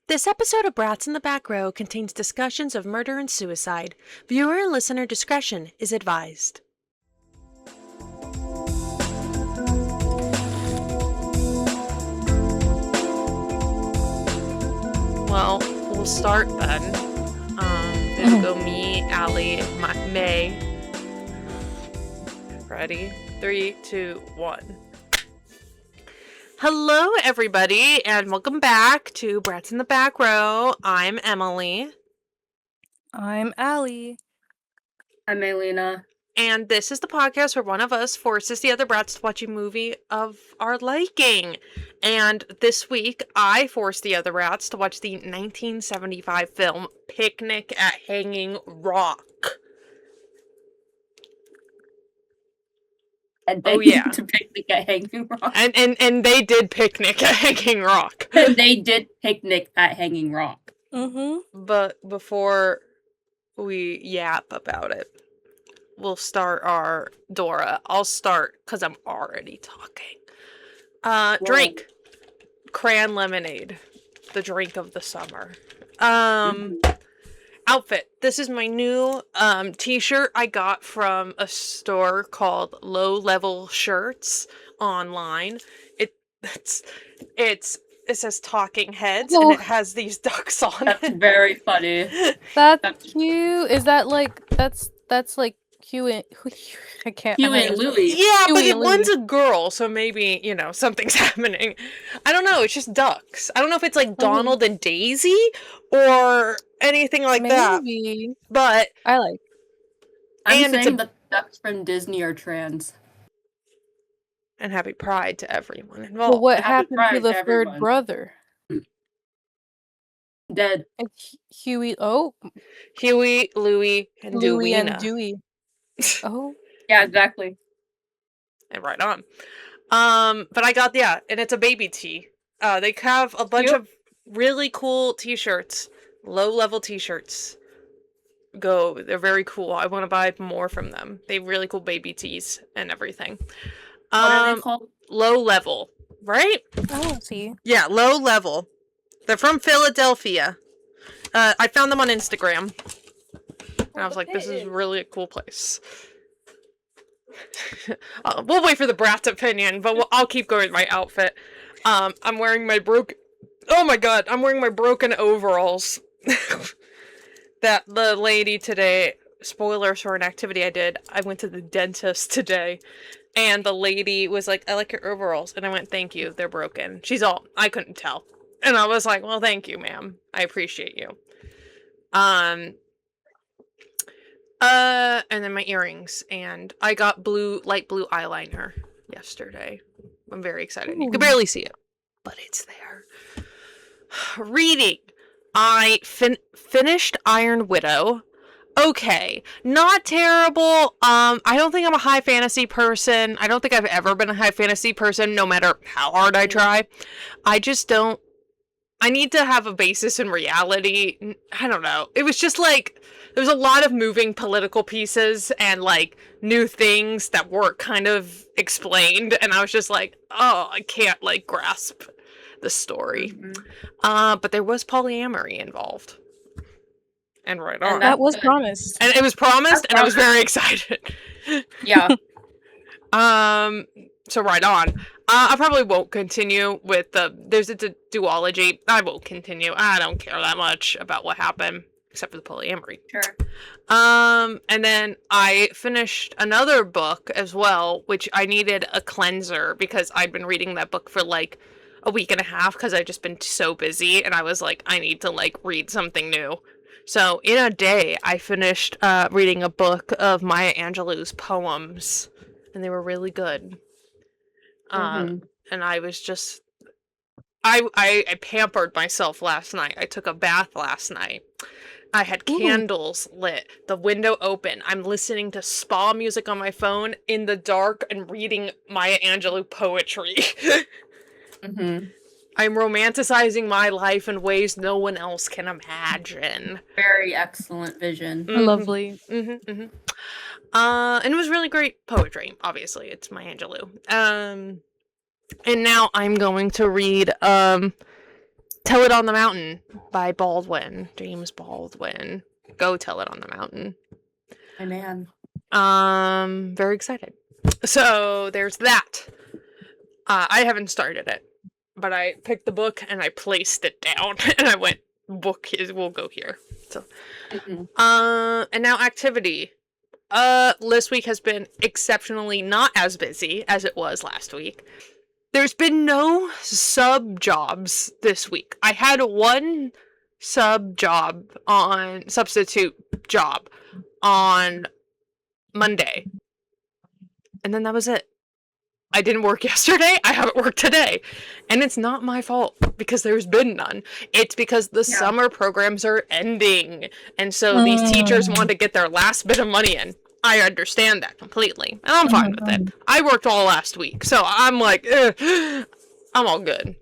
This episode of Brats in the Back Row contains discussions of murder and suicide. Viewer and listener discretion is advised. Well, we'll start then. It'll go me, Allie, May. Ready? 3, 2, 1. Hello, everybody, and welcome back to Brats in the Back Row. I'm Emily. I'm Allie. I'm Elena. And this is the podcast where one of us forces the other brats to watch a movie of our liking. And this week, I forced the other brats to watch the 1975 film Picnic at Hanging Rock. And they did to picnic at Hanging Rock. And they did picnic at Hanging Rock. And they did picnic at Hanging Rock. Mm-hmm. But before we yap about it, we'll start our Dora. I'll start because I'm already talking. Drink. Cran lemonade. The drink of the summer. Outfit. This is my new t-shirt I got from a store called Low Level Shirts online. It says Talking Heads and it has these ducks on That's it. very funny. That's cute. Is that like that's like Hugh and I can't. Hugh and Louie. Yeah, Hugh but and one's a girl, so maybe, something's happening. I don't know, it's just ducks. I don't know if it's like Donald and Daisy or anything like that. Maybe. But I like. I'm saying the ducks from Disney are trans. And happy Pride to everyone involved. Well, what Happy happened Pride to the to third everyone. brother? Dead. And Huey. Oh, Huey, Louie, and Louie Deweyna. and Dewey. Oh, Yeah, exactly. And right on. But I got, and it's a baby tee. They have a bunch of really cool t-shirts. Low-level t-shirts. They're very cool. I want to buy more from them. They have really cool baby tees and everything. What are they called? Low level, right? oh, see. Yeah, Low Level. They're from Philadelphia. I found them on Instagram. And I was like, this is really a cool place. We'll wait for the brat's opinion, but I'll keep going with my outfit. I'm wearing my I'm wearing my broken overalls. That the lady today, spoilers for an activity I did, I went to the dentist today, and the lady was like, I like your overalls, and I went, thank you, they're broken. She's all, I couldn't tell. And I was like, well, thank you, ma'am. I appreciate you. And then my earrings, and I got light blue eyeliner yesterday. I'm very excited. Ooh. You can barely see it, but it's there. Reading. I finished Iron Widow. Okay, not terrible. I don't think I'm a high fantasy person. I don't think I've ever been a high fantasy person, no matter how hard I try. I just don't. I need to have a basis in reality. I don't know. It was just like, there was a lot of moving political pieces and like new things that weren't kind of explained, and I was just like, oh, I can't like grasp the story. Mm-hmm. But there was polyamory involved. And right on. And that was promised. And it was promised, and I was very excited. Yeah. So right on. I probably won't continue with there's a duology. I won't continue. I don't care that much about what happened, except for the polyamory. Sure. And then I finished another book as well, which I needed a cleanser because I'd been reading that book for like a week and a half because I'd just been so busy, and I was like, I need to like read something new. So in a day, I finished reading a book of Maya Angelou's poems, and they were really good. And I was just, I pampered myself last night. I took a bath last night. I had candles lit, the window open. I'm listening to spa music on my phone in the dark and reading Maya Angelou poetry. I'm romanticizing my life in ways no one else can imagine. Very excellent vision. Lovely. And it was really great poetry, obviously. It's Maya Angelou. And now I'm going to read Tell It on the Mountain by Baldwin, James Baldwin. Go Tell It on the Mountain. My man. Very excited. So there's that. I haven't started it, but I picked the book and I placed it down, and I went, we'll go here. So, and now activity. This week has been exceptionally not as busy as it was last week. There's been no sub jobs this week. I had one substitute job on Monday. And then that was it. I didn't work yesterday. I haven't worked today. And it's not my fault because there's been none. It's because the summer programs are ending. And so these teachers want to get their last bit of money in. I understand that completely. And I'm fine with it. I worked all last week. So I'm like, I'm all good.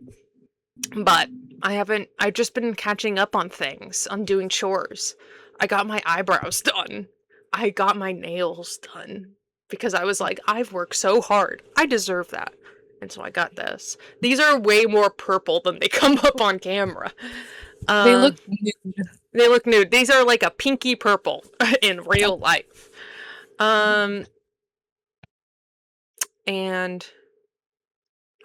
But I've just been catching up on things. I'm doing chores. I got my eyebrows done. I got my nails done. Because I was like, I've worked so hard. I deserve that. And so I got this. These are way more purple than they come up on camera. They look nude. They look nude. These are like a pinky purple in real life. And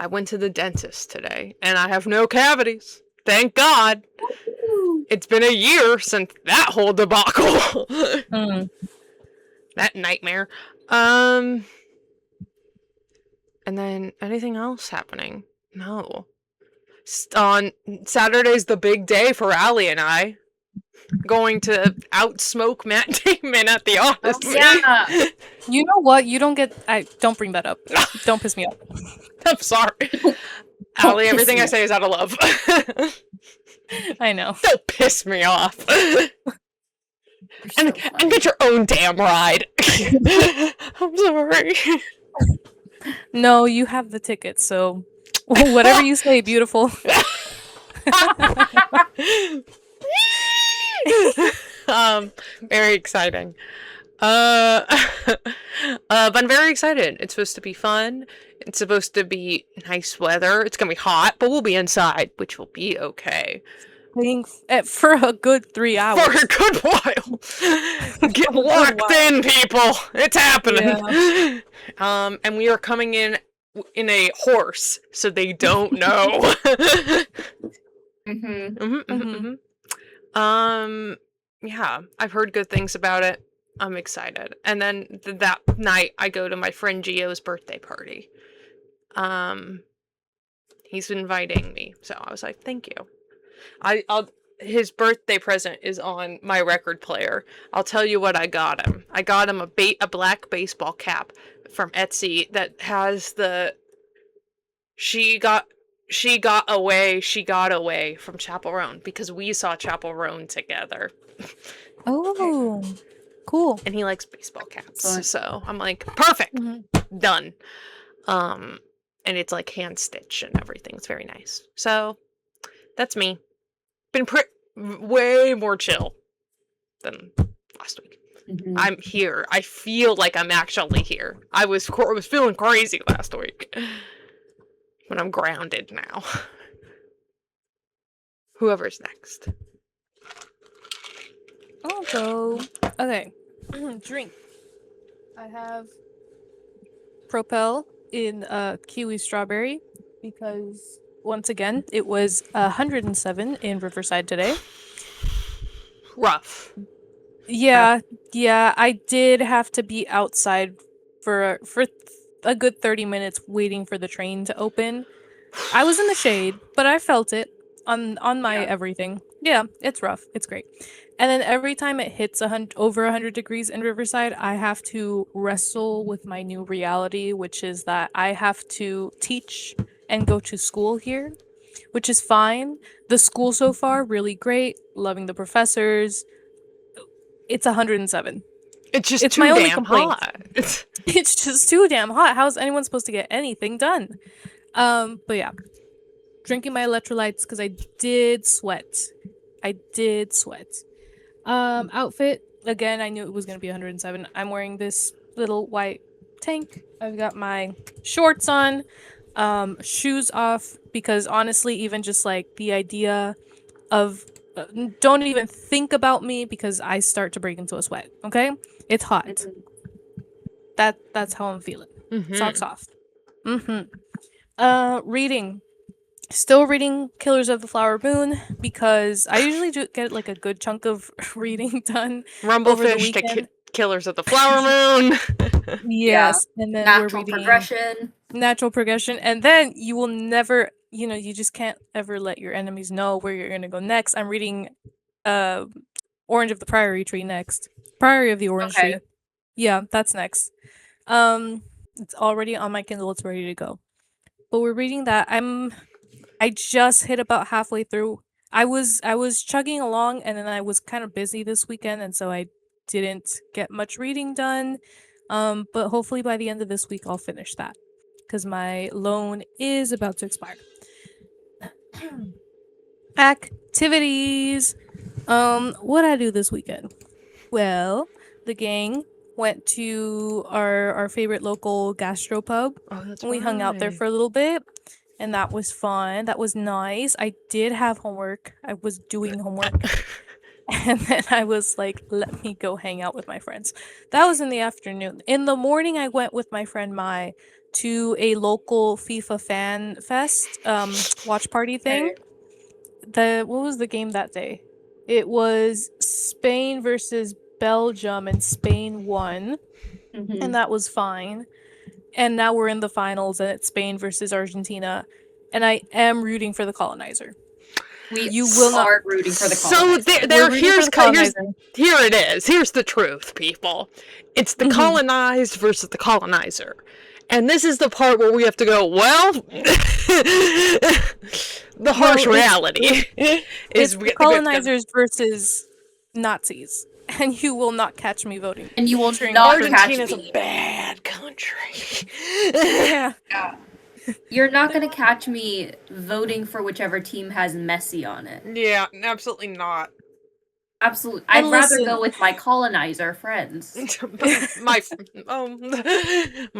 I went to the dentist today. And I have no cavities. Thank God. It's been a year since that whole debacle. That nightmare. And then anything else happening? No. On Saturday's the big day for Allie and I. Going to outsmoke Matt Damon at the office. Yeah. You know what? You don't get. Don't bring that up. Don't piss me off. I'm sorry. Allie, everything I say is out of love. I know. Don't piss me off. And get your own damn ride. I'm sorry. No, you have the ticket, so whatever you say, beautiful. Very exciting. But I'm very excited. It's supposed to be fun. It's supposed to be nice weather. It's gonna be hot, but we'll be inside, which will be okay. For a good 3 hours. For a good while. Get locked in, people. It's happening. Yeah. And we are coming in a horse, so they don't know. Yeah, I've heard good things about it. I'm excited. And then that night, I go to my friend Gio's birthday party. He's inviting me, so I was like, thank you. His birthday present is on my record player. I'll tell you what I got him. I got him a black baseball cap from Etsy that has the she got away from Chapel Roan because we saw Chapel Roan together. Oh, cool. And he likes baseball caps. So I'm like, perfect. Done. And it's like hand stitch and everything. It's very nice. So that's me. Been way more chill than last week. I'm here. I feel like I'm actually here. I was feeling crazy last week. But I'm grounded now. Whoever's next. I'll go. Okay. Drink. I have Propel in kiwi strawberry because once again it was 107 in Riverside today. Rough. Yeah, I did have to be outside for a good 30 minutes waiting for the train to open. I was in the shade, but I felt it on my everything. Yeah, it's rough. It's great. And then every time it hits over 100 degrees in Riverside, I have to wrestle with my new reality, which is that I have to teach and go to school here, which is fine. The school so far, really great. Loving the professors. It's 107. It's just it's too my only damn complaint. hot. It's just too damn hot. How is anyone supposed to get anything done? But yeah. Drinking my electrolytes because I did sweat. Outfit, again, I knew it was going to be 107. I'm wearing this little white tank. I've got my shorts on, Shoes off, because honestly, even just like the idea of don't even think about me because I start to break into a sweat. Okay, it's hot. That's how I'm feeling. Socks off. Reading. Still reading Killers of the Flower Moon because I usually do get like a good chunk of reading done over the Rumblefish to weekend. Killers of the Flower Moon. Yes, and then we're Natural reading progression. Natural Progression, and then you will never, you just can't ever let your enemies know where you're gonna go next. I'm reading Orange of the Priory Tree next. Priory of the Orange Tree. Yeah, that's next. It's already on my Kindle, it's ready to go. But we're reading that. I just hit about halfway through. I was chugging along, and then I was kind of busy this weekend, and so I didn't get much reading done. But hopefully by the end of this week I'll finish that because my loan is about to expire. Activities. What I do this weekend? Well, the gang went to our favorite local gastropub. Oh, that's We hung out there right. for a little bit, and that was fun. That was nice. I did have homework. I was doing homework. And then I was like, let me go hang out with my friends. That was in the afternoon. In the morning, I went with my friend Mai to a local FIFA fan fest watch party thing. What was the game that day? It was Spain versus Belgium, and Spain won. And that was fine. And now we're in the finals, and it's Spain versus Argentina. And I am rooting for the colonizer. You will not rooting for the colonizer. So here it is. Here's the truth, people. It's the colonized versus the colonizer. And this is the part where we have to go, well, the harsh reality is the colonizers versus Nazis. And you will not catch me voting. And you will not Argentina's catch me. a bad country. Yeah. You're not gonna catch me voting for whichever team has Messi on it. Yeah, absolutely not. Absolutely. I'd rather go with my colonizer friends. my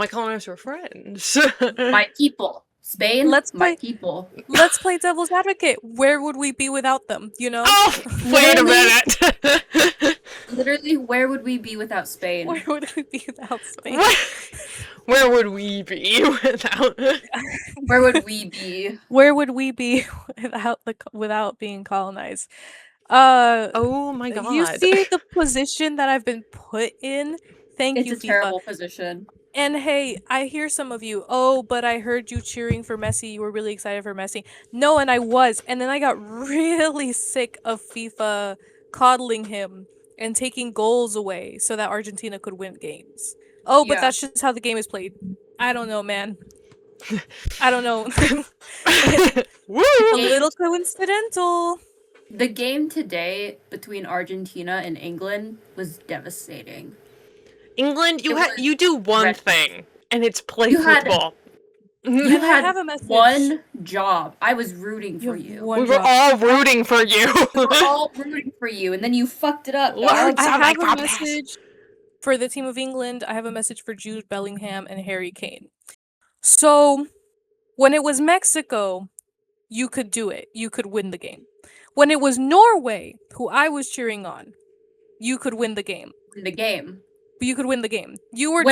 colonizer friends. My people. Spain, my people. Let's play devil's advocate. Where would we be without them, you know? Oh, wait a minute. Literally, where would we be without Spain? Where would we be without Spain? Where would we be without? Where would we be? Where would we be without being colonized? Oh my god! You see the position that I've been put in. Thank you, It's a terrible position. And hey, I hear some of you, oh, but I heard you cheering for Messi. You were really excited for Messi. No, and I was. And then I got really sick of FIFA coddling him and taking goals away so that Argentina could win games. Oh, but that's just how the game is played. I don't know, man. I don't know. A little coincidental. The game today between Argentina and England was devastating. England, you do one thing, and it's play football. You had one job. I was rooting for you. We were all rooting for you. We were all rooting for you, and then you fucked it up. I have a message for the team of England. I have a message for Jude Bellingham and Harry Kane. So, when it was Mexico, you could do it. You could win the game. When it was Norway, who I was cheering on, you could win the game. You could win the game. You were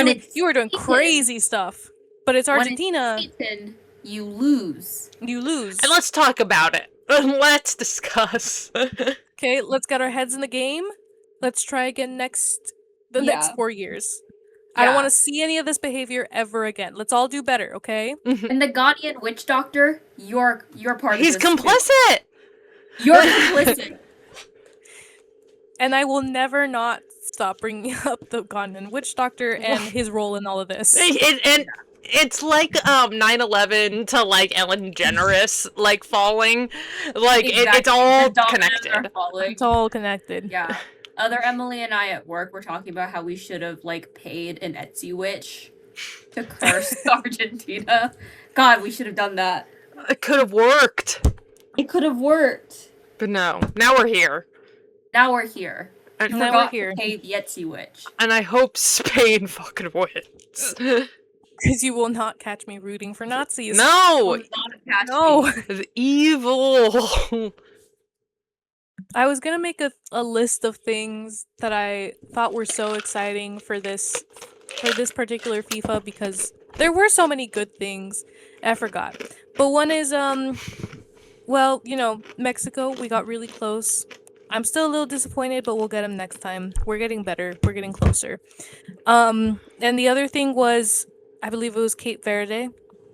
doing crazy stuff. But it's Argentina. When it's Satan, you lose. And let's talk about it. Let's discuss. Okay, let's get our heads in the game. Let's try again next 4 years. I don't want to see any of this behavior ever again. Let's all do better, okay? And the Ghanaian witch doctor, you're part of this. He's complicit. You're complicit. And I will never not stop bringing up the Ghanaian witch doctor and his role in all of this. And it's like 9/11 to like Ellen DeGeneres like falling. Like it's all connected. It's all connected. Yeah. Other Emily and I at work were talking about how we should have like paid an Etsy witch to curse Argentina. God, we should have done that. It could have worked. It could have worked. But no. Now we're here. Now we're here. And now we're here. To pay the Etsy witch. And I hope Spain fucking wins. Because you will not catch me rooting for Nazis. No! Will not catch No. me. The evil! I was gonna make a list of things that I thought were so exciting for this particular FIFA because there were so many good things. I forgot. But one is well, Mexico, we got really close. I'm still a little disappointed, but we'll get them next time. We're getting better. We're getting closer. And the other thing was, I believe it was Cape Verde.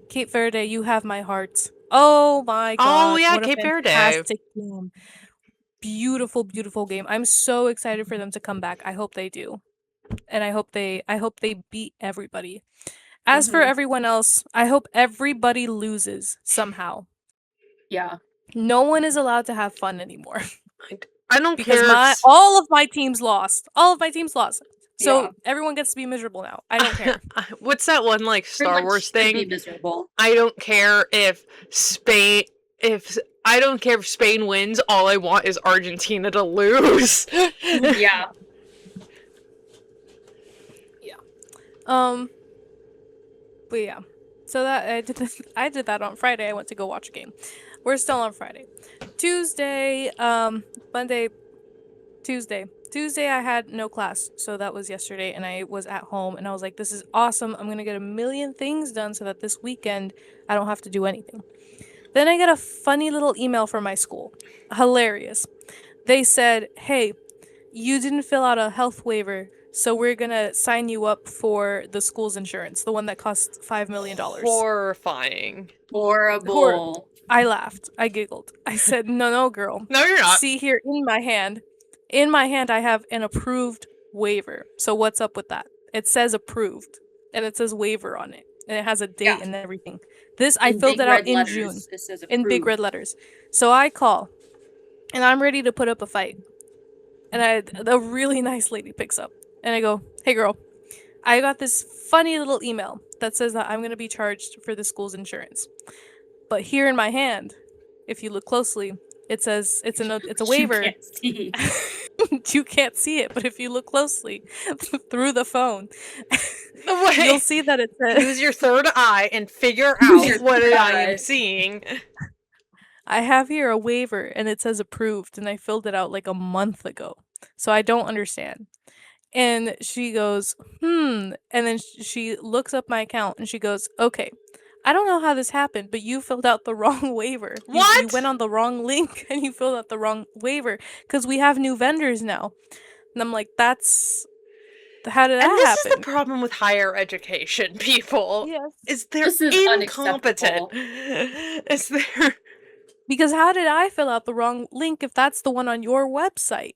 Cape Verde, you have my heart. Oh my god. Oh, yeah, what a Cape Verde. fantastic game. Beautiful, beautiful game. I'm so excited for them to come back. I hope they do. And I hope they beat everybody. As for everyone else, I hope everybody loses somehow. Yeah. No one is allowed to have fun anymore. I don't Because care. all of my teams lost. All of my teams lost. So Yeah. everyone gets to be miserable now. I don't care. What's that one Star Everyone Wars should thing? be miserable. I don't care if Spain wins. All I want is Argentina to lose. Yeah. But yeah. So that I did that on Friday. I went to go watch a game. We're still on Friday. Tuesday, Tuesday I had no class. So that was yesterday and I was at home and I was like, this is awesome. I'm going to get a million things done so that this weekend I don't have to do anything. Then I got a funny little email from my school. Hilarious. They said, "Hey, you didn't fill out a health waiver, so we're gonna sign you up for the school's insurance, the one that costs $5 million." Horrifying. Horrible. I laughed. I giggled. I said, no, girl. No, you're not. See here in my hand. In my hand, I have an approved waiver. So what's up with that? It says approved, and it says waiver on it, and it has a date and everything. I filled it out in June. It says in big red letters. So I call, and I'm ready to put up a fight. And a really nice lady picks up, and I go, "Hey, girl, I got this funny little email that says that I'm gonna be charged for the school's insurance. But here in my hand, if you look closely, it says it's a waiver. You can't see. You can't see it, but if you look closely through the phone, Wait. you'll see that it says, Use your third eye and figure Use out your what third I eye. am seeing. I have here a waiver and it says approved, and I filled it out like a month ago. So I don't understand." And she goes, and then she looks up my account and she goes, "Okay, I don't know how this happened, but you filled out the wrong waiver. You What? went on the wrong link and you filled out the wrong waiver because we have new vendors now." And I'm like, how did that And this happen? is the problem with higher education, people. Yes. Is they're This is incompetent. Is there? Because how did I fill out the wrong link if that's the one on your website?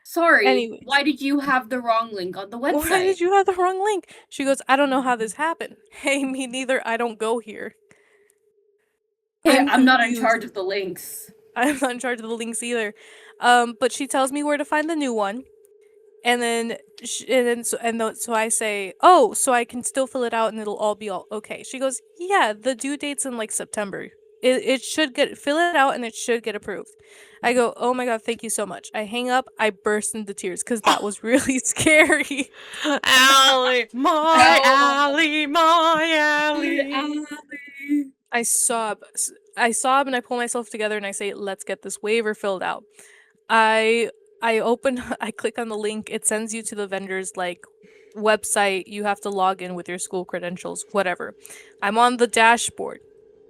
Sorry. Anyways. Why did you have the wrong link on the website? Why did you have the wrong link? She goes, "I don't know how this happened." Hey, me neither. I don't go here. Hey, I'm I'm not in confused. charge of the links. I'm not in charge of the links either. But she tells me where to find the new one, and then so I say, "Oh, so I can still fill it out and it'll all be all okay." She goes, "Yeah, the due date's in like September. It should fill it out and it should get approved." I go, "Oh my god, thank you so much." I hang up. I burst into tears because that was really scary. Allie, my Allie, my Allie. I sob and I pull myself together and I say, "Let's get this waiver filled out." I click on the link. It sends you to the vendor's website. You have to log in with your school credentials, whatever. I'm on the dashboard.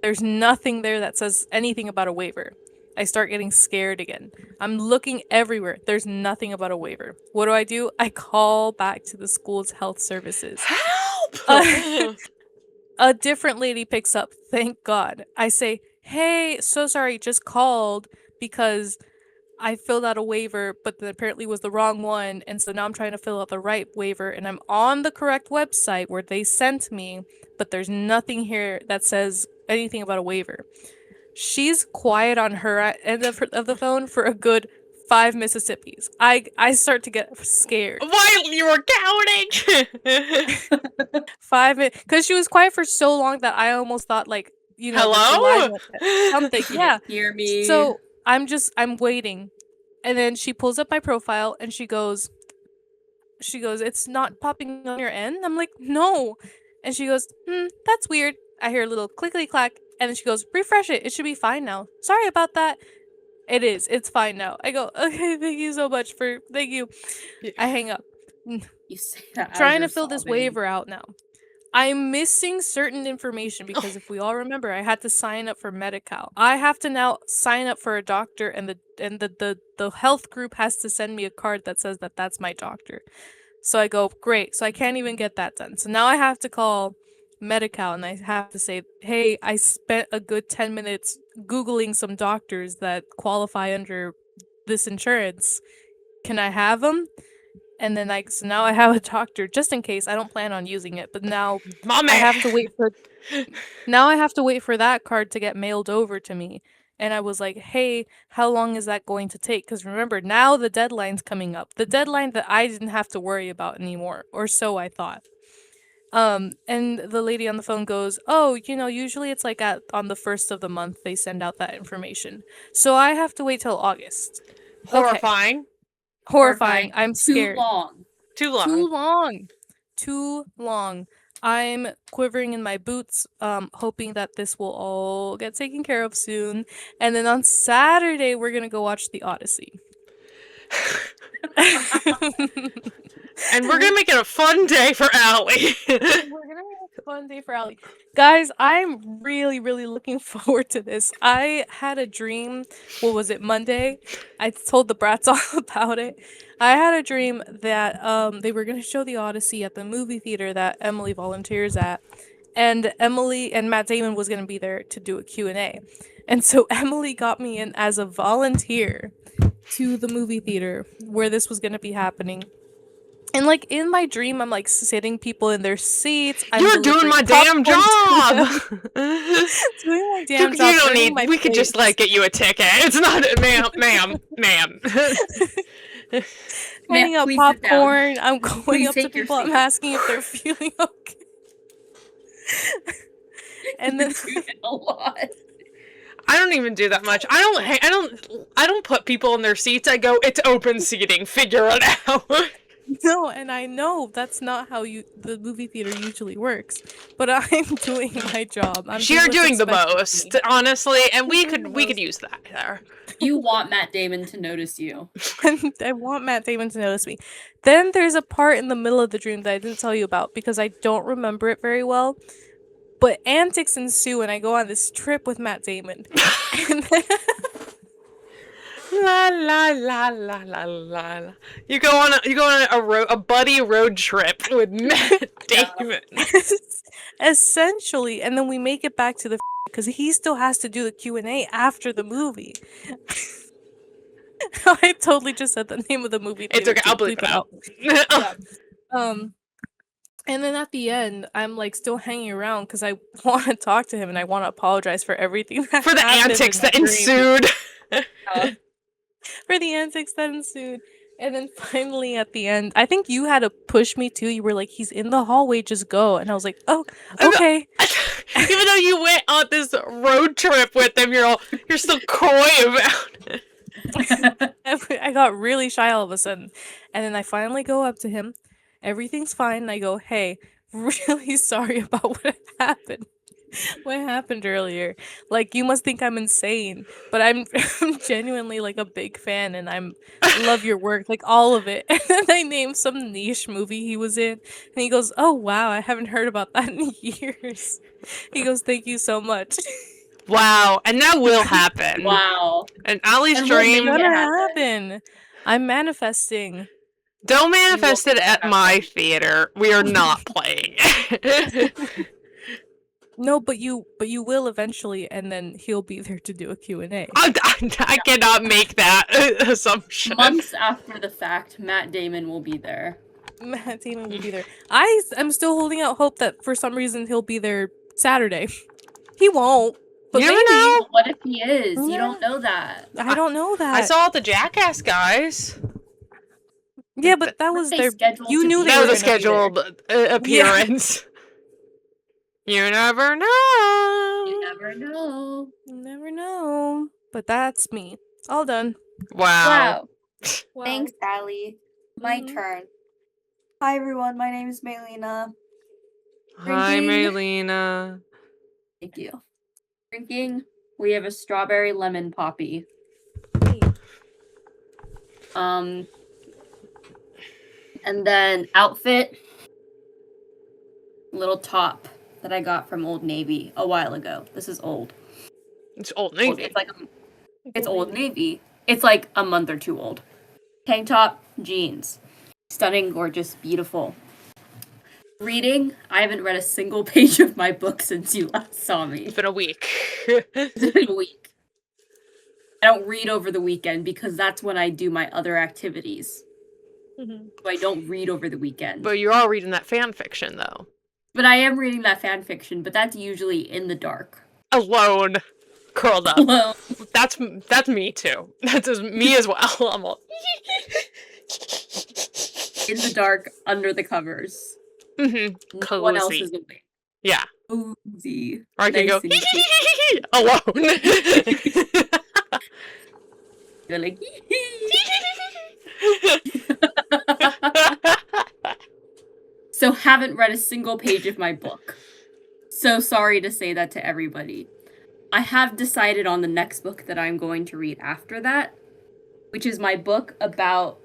There's nothing there that says anything about a waiver. I start getting scared again. I'm looking everywhere. There's nothing about a waiver. What do? I call back to the school's health services. Help! A different lady picks up. Thank God. I say, "Hey, so sorry, just called because I filled out a waiver, but that apparently was the wrong one, and so now I'm trying to fill out the right waiver, and I'm on the correct website where they sent me, but there's nothing here that says anything about a waiver." She's quiet on her end of the phone for a good 5 Mississippis. I start to get scared. While you were counting! 5 minutes, because she was quiet for so long that I almost thought that the line Hello? was something. Yeah. Hear me. So I'm waiting, and then she pulls up my profile and she goes, "It's not popping on your end." I'm like, "No," And she goes, that's weird. I hear a little clickety clack, and then she goes, refresh it. It should be fine now. Sorry about that. It is. It's fine now. I go, okay, thank you so much thank you. I hang up. You say that as Trying you're to fill this sobbing. waiver out now. I'm missing certain information because if we all remember, I had to sign up for Medi-Cal. I have to now sign up for a doctor, and the health group has to send me a card that says that that's my doctor. So I go, great. So I can't even get that done. So now I have to call Medi-Cal and I have to say, hey, I spent a good 10 minutes Googling some doctors that qualify under this insurance. Can I have them? And then so now I have a doctor just in case. I don't plan on using it, but now Mommy! I have to wait for that card to get mailed over to me. And I was like, hey, how long is that going to take? Because remember, now the deadline's coming up. The deadline that I didn't have to worry about anymore, or so I thought. And the lady on the phone goes, oh, usually it's like on the first of the month they send out that information. So I have to wait till August. Horrifying. Okay. Horrifying. I'm scared. Too long. Too long. Too long. I'm quivering in my boots, hoping that this will all get taken care of soon. And then on Saturday, we're gonna go watch The Odyssey. And we're gonna make it a fun day for Allie. We're gonna have a fun day for Allie. Guys, I'm really, really looking forward to this. I had a dream. What was it, Monday? I told the brats all about it. I had a dream that they were gonna show The Odyssey at the movie theater that Emily volunteers at. And Emily and Matt Damon was gonna be there to do a Q&A. And so Emily got me in as a volunteer to the movie theater where this was gonna be happening. And like in my dream, I'm like sitting people in their seats. You're doing my damn job. Doing my damn job. You don't need. We could just like get you a ticket. It's not, ma'am. Handing out popcorn. I'm going Please up to people. I'm asking if they're feeling okay. And then a lot. I don't even do that much. I don't put people in their seats. I go, it's open seating. Figure it out. No, and I know that's not how the movie theater usually works. But I'm doing my job. You're doing the most, honestly, and we could use that there. You want Matt Damon to notice you. I want Matt Damon to notice me. Then there's a part in the middle of the dream that I didn't tell you about because I don't remember it very well. But antics ensue, and I go on this trip with Matt Damon. And then la la la la la la. You go on a buddy road trip with Matt Damon. Essentially, and then we make it back to the because he still has to do the Q&A after the movie. I totally just said the name of the movie. It's okay. I'll bleep it out. Yeah. And then at the end, I'm like still hanging around because I want to talk to him and I want to apologize for everything that for the antics that ensued. For the antics that ensued. And then finally at the end, I think you had to push me too. You were like, he's in the hallway, just go. And I was like, oh, okay. Even though you went on this road trip with him, you're still coy about it. I got really shy all of a sudden. And then I finally go up to him. Everything's fine. And I go, hey, really sorry about what happened. What happened earlier? Like, you must think I'm insane, but I'm genuinely like a big fan, and love your work, like all of it. And then I named some niche movie he was in, and he goes, "Oh wow, I haven't heard about that in years." He goes, "Thank you so much." Wow, and that will happen. Wow, and Allie's dream gonna happen. I'm manifesting. Don't manifest it at my theater. We are not playing. No, but you will eventually, and then he'll be there to do a Q&A. I cannot make that assumption. Months after the fact, Matt Damon will be there. Matt Damon will be there. I am still holding out hope that for some reason he'll be there Saturday. He won't. But you maybe. never know. What if he is? You don't know that. I don't know that. I saw the Jackass guys. Yeah, but that was their. You knew that was a scheduled appearance. Yeah. You never know. You never know. You never know. But that's me. All done. Wow. Thanks, Allie. My turn. Hi, everyone. My name is Melina. Hi, Drinking. Maylena. Thank you. Drinking. We have a strawberry lemon poppy. And then outfit. Little top that I got from Old Navy a while ago. This is old. It's Old Navy. It's like it's Old Navy. It's like a month or two old. Tank top, jeans. Stunning, gorgeous, beautiful. Reading. I haven't read a single page of my book since you last saw me. It's been a week. It's been a week. I don't read over the weekend because that's when I do my other activities. Mm-hmm. So I don't read over the weekend. But you're all reading that fan fiction, though. But I am reading that fan fiction, but that's usually in the dark. Alone. Curled up. Alone. That's me, too. That's me as well. I'm all... In the dark, under the covers. Mm-hmm. No one else is awake. Yeah. Cozy. Or I can Nice go... and alone. You're like... So haven't read a single page of my book. So sorry to say that to everybody. I have decided on the next book that I'm going to read after that, which is my book about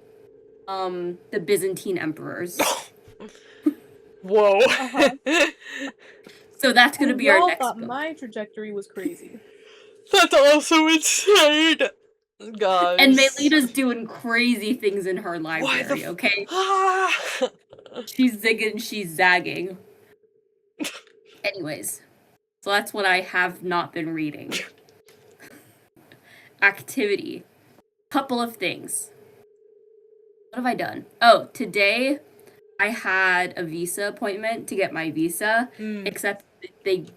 the Byzantine emperors. Whoa. So that's going to be our Y'all next thought book. my trajectory was crazy. That's also insane. Guys. And Melena's doing crazy things in her library, okay? She's zigging, she's zagging. Anyways, so that's what I have not been reading. Activity. Couple of things. What have I done? Oh, today I had a visa appointment to get my visa, except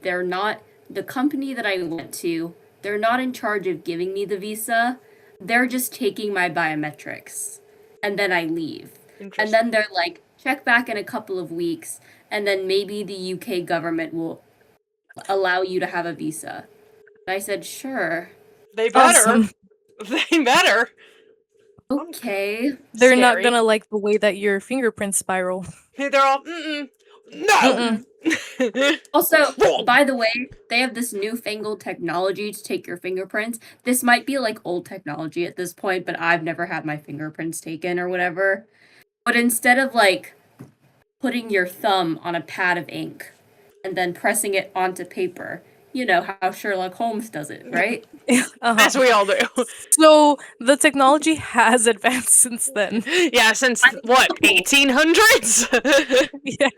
they're not, the company that I went to, they're not in charge of giving me the visa. They're just taking my biometrics. And then I leave. And then they're like, check back in a couple of weeks, and then maybe the UK government will allow you to have a visa. And I said, sure. They better. Awesome. They better. Okay. They're not Scary. gonna like the way that your fingerprints spiral. They're all, no! Also, by the way, they have this newfangled technology to take your fingerprints. This might be like old technology at this point, but I've never had my fingerprints taken or whatever. But instead of like putting your thumb on a pad of ink and then pressing it onto paper, you know how Sherlock Holmes does it, right? As we all do. So the technology has advanced since then. Yeah, since what, 1800s? Yeah.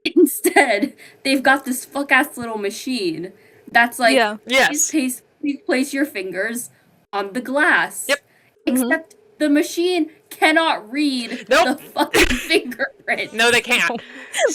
Instead, they've got this fuck-ass little machine that's like, Yes. please place your fingers on the glass. Yep. Except the machine cannot read the fucking fingerprint. No, they can't.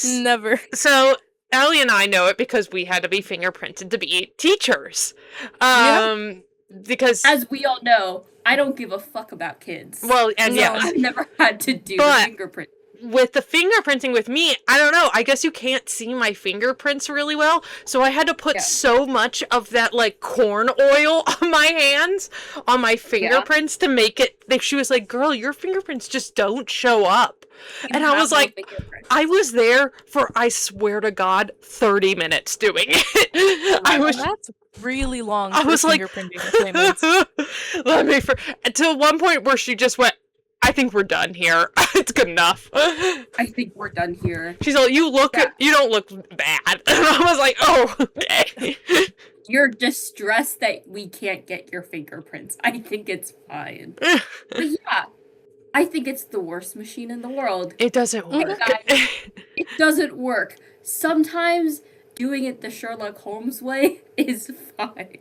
Never. So Allie and I know it because we had to be fingerprinted to be teachers. Because as we all know, I don't give a fuck about kids. Well, and yeah, I've never had to do the fingerprint. With the fingerprinting with me, I don't know. I guess you can't see my fingerprints really well, so I had to put so much of that like corn oil on my hands, on my fingerprints to make it. She was like, "Girl, your fingerprints just don't show up," and I was like, "I was there for, I swear to God, 30 minutes doing it." That's really long. I was like, fingerprinting appointments. To one point where she just went, I think we're done here. It's good enough. I think we're done here. She's like, you don't look bad. And I was like, oh, okay. You're distressed that we can't get your fingerprints. I think it's fine. But yeah, I think it's the worst machine in the world. It doesn't work. Guys, it doesn't work. Sometimes doing it the Sherlock Holmes way is fine.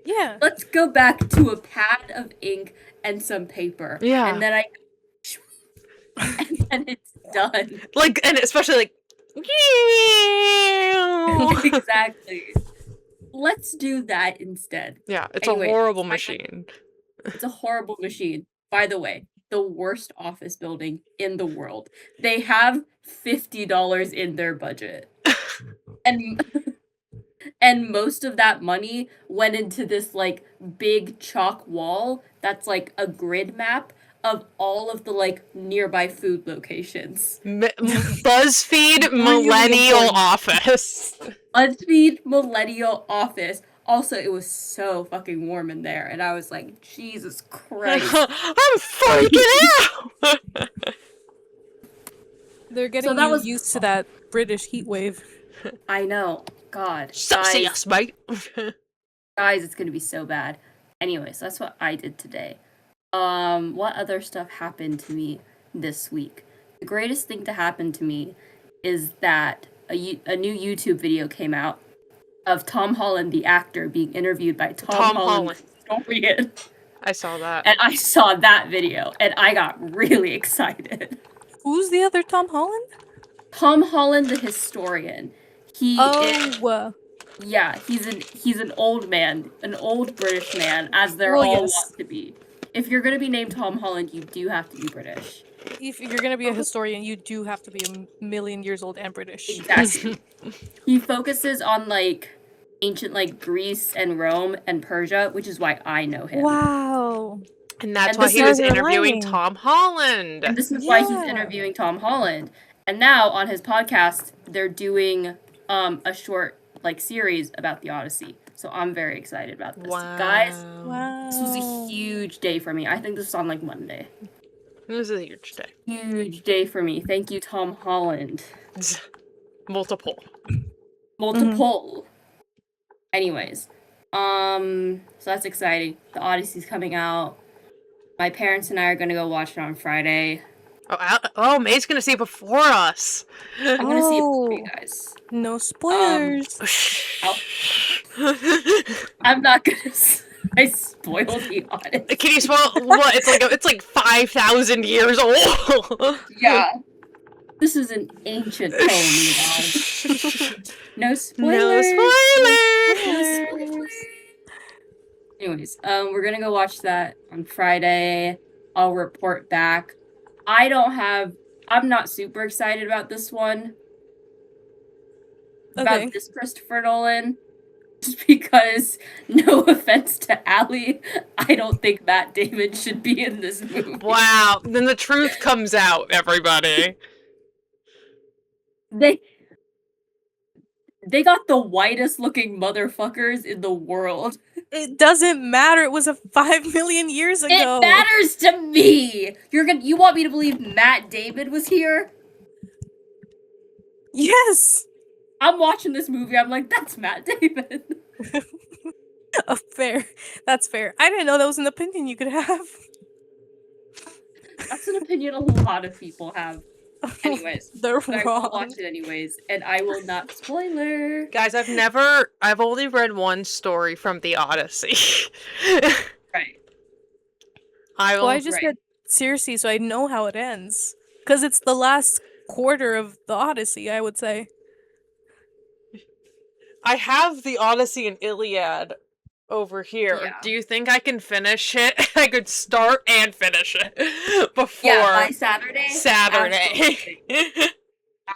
Yeah. Let's go back to a pad of ink and some paper. Yeah. And then and then it's done. Like, and especially like, exactly. Let's do that instead. Yeah, it's a horrible machine. It's a horrible machine. By the way, the worst office building in the world. They have $50 in their budget. And most of that money went into this like big chalk wall that's like a grid map of all of the like nearby food locations. BuzzFeed Really Millennial important. Office. BuzzFeed Millennial Office. Also, it was so fucking warm in there, and I was like, Jesus Christ. I'm freaking out. They're getting that you was- used to that British heat wave. I know. God. Celsius, mate. Guys, it's gonna be so bad. Anyways, that's what I did today. What other stuff happened to me this week? The greatest thing to happen to me is that a new YouTube video came out of Tom Holland, the actor, being interviewed by Tom Holland, the historian. I saw that. And I saw that video, and I got really excited. Who's the other Tom Holland? Tom Holland, the historian. He is, yeah, he's an old man, an old British man, as they're all want to be. If you're gonna be named Tom Holland, you do have to be British. If you're gonna be a historian, you do have to be a million years old and British. Exactly. He focuses on like ancient like Greece and Rome and Persia, which is why I know him. Wow. And that's And why this he was is interviewing aligning. Tom Holland. And this is why he's Yeah. interviewing Tom Holland. And now on his podcast, they're doing a short like series about the Odyssey. So I'm very excited about this. Wow. Guys, Wow. this was a huge day for me. I think this was on like Monday. It was a huge day. Huge day for me. Thank you, Tom Holland. Multiple. Multiple. Anyways, so that's exciting. The Odyssey's coming out. My parents and I are gonna go watch it on Friday. Oh, May's gonna see it before us. I'm gonna see it for you guys. No spoilers. I'm not gonna. I spoiled the Odyssey. Can you spoil what? It's like 5,000 years old. Yeah. This is an ancient poem, you guys. No spoilers. No spoilers. Anyways, we're gonna go watch that on Friday. I'll report back. I'm not super excited about this one. Okay. About this Christopher Nolan. Just because, no offense to Allie, I don't think Matt Damon should be in this movie. Wow. Then the truth comes out, everybody. They got the whitest looking motherfuckers in the world. It doesn't matter. It was 5 million years ago. It matters to me. You want me to believe Matt Damon was here? Yes. I'm watching this movie. I'm like, that's Matt Damon. Fair. That's fair. I didn't know that was an opinion you could have. That's an opinion a lot of people have. Anyways, They're but I will wrong. watch it anyways, and I will not spoiler. Guys, I've only read one story from the Odyssey. Right. Well, I just read Circe, so I know how it ends. Because it's the last quarter of the Odyssey, I would say. I have the Odyssey and Iliad over here. Yeah. Do you think I can finish it? I could start and finish it before Yeah, by Saturday. Saturday.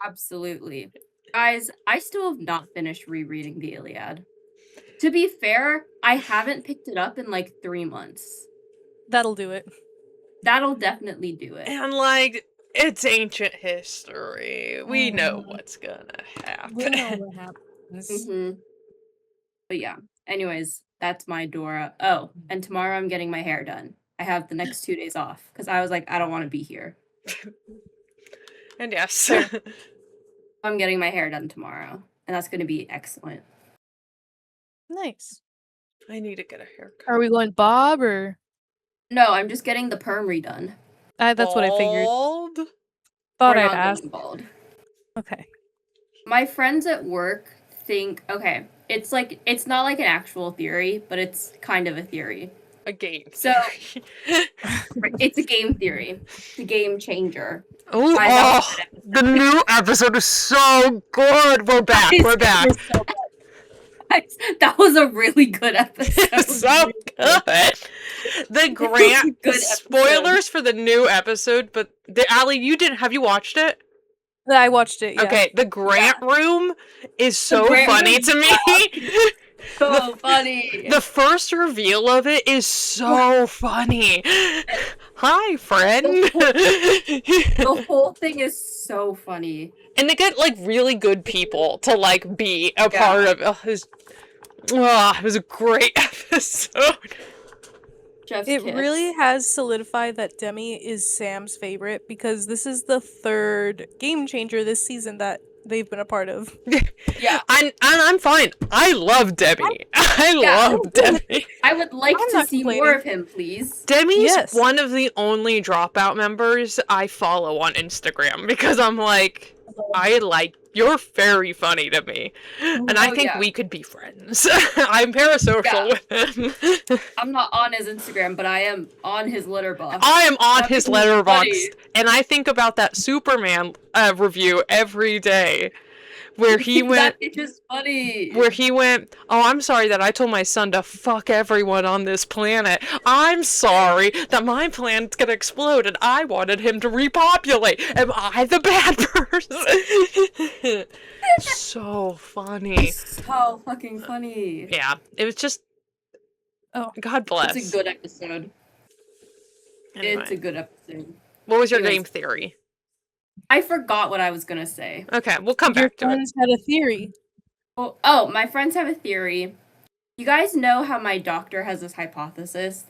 Absolutely. Guys, I still have not finished rereading the Iliad. To be fair, I haven't picked it up in like 3 months. That'll do it. That'll definitely do it. And like, it's ancient history. We know what's gonna happen. We know what happens. Mm-hmm. But yeah. Anyways, that's my Dora. Oh, and tomorrow I'm getting my hair done. I have the next 2 days off because I was like, I don't want to be here. And yes. I'm getting my hair done tomorrow, and that's going to be excellent. Nice. I need to get a haircut. Are we going Bob or? No, I'm just getting the perm redone. That's what I figured. Bald? Thought We're I'd not ask. going bald. Okay. My friends at work think, okay, it's not like an actual theory, but it's kind of a theory. A game. So it's a game theory. It's a game changer. Ooh, I the new episode is so good. We're back. We're back. It was so good. Guys, that was a really good episode. It's so good. The Grant Good episode. spoilers for the new episode, but Allie, have you watched it? I watched it. Yeah. Okay, the Grant room is so Grant funny room, to me. So funny. The first reveal of it is so funny. Hi, friend. The whole thing is so funny. And they get like really good people to like be a part of it. It was a great episode. Chef's It kiss. really has solidified that Demi is Sam's favorite because this is the third game changer this season that they've been a part of. Yeah. I'm fine. I love Debbie. I love Debbie. I would like I'm to not see complaining. more of him, please. Demi's Yes. one of the only Dropout members I follow on Instagram because I'm like, you're very funny to me. And I think we could be friends. I'm parasocial with him. I'm not on his Instagram, but I am on his letterbox. I am on his That'd be letterbox, funny. and I think about that Superman review every day, where he went. That is funny. Where he went, oh, I'm sorry that I told my son to fuck everyone on this planet. I'm sorry that my planet's gonna explode and I wanted him to repopulate. Am I the bad person? So funny. So fucking funny. Yeah, it was just... Oh. God bless. It's a good episode. Anyway, It's a good episode. what was your Anyways. game theory? I forgot what I was gonna say. Okay, we'll come Your back to it. friends had a theory. Oh, my friends have a theory. You guys know how my doctor has this hypothesis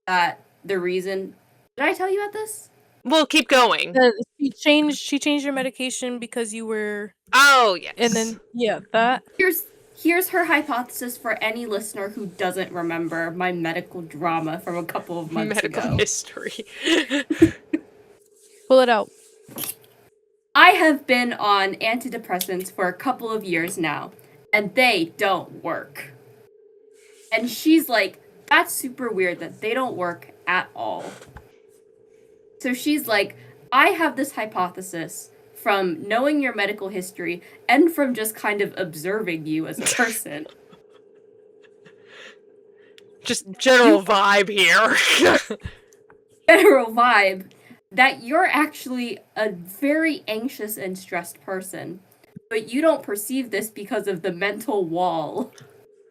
that the reason... Did I tell you about this? We'll keep going. She changed your medication because you were, Oh, yes. and then that. Here's her hypothesis for any listener who doesn't remember my medical drama from a couple of months medical ago. history. Pull it out. I have been on antidepressants for a couple of years now, and they don't work. And she's like, that's super weird that they don't work at all. So she's like, I have this hypothesis from knowing your medical history and from just kind of observing you as a person. Just general vibe here. General vibe that you're actually a very anxious and stressed person, but you don't perceive this because of the mental wall.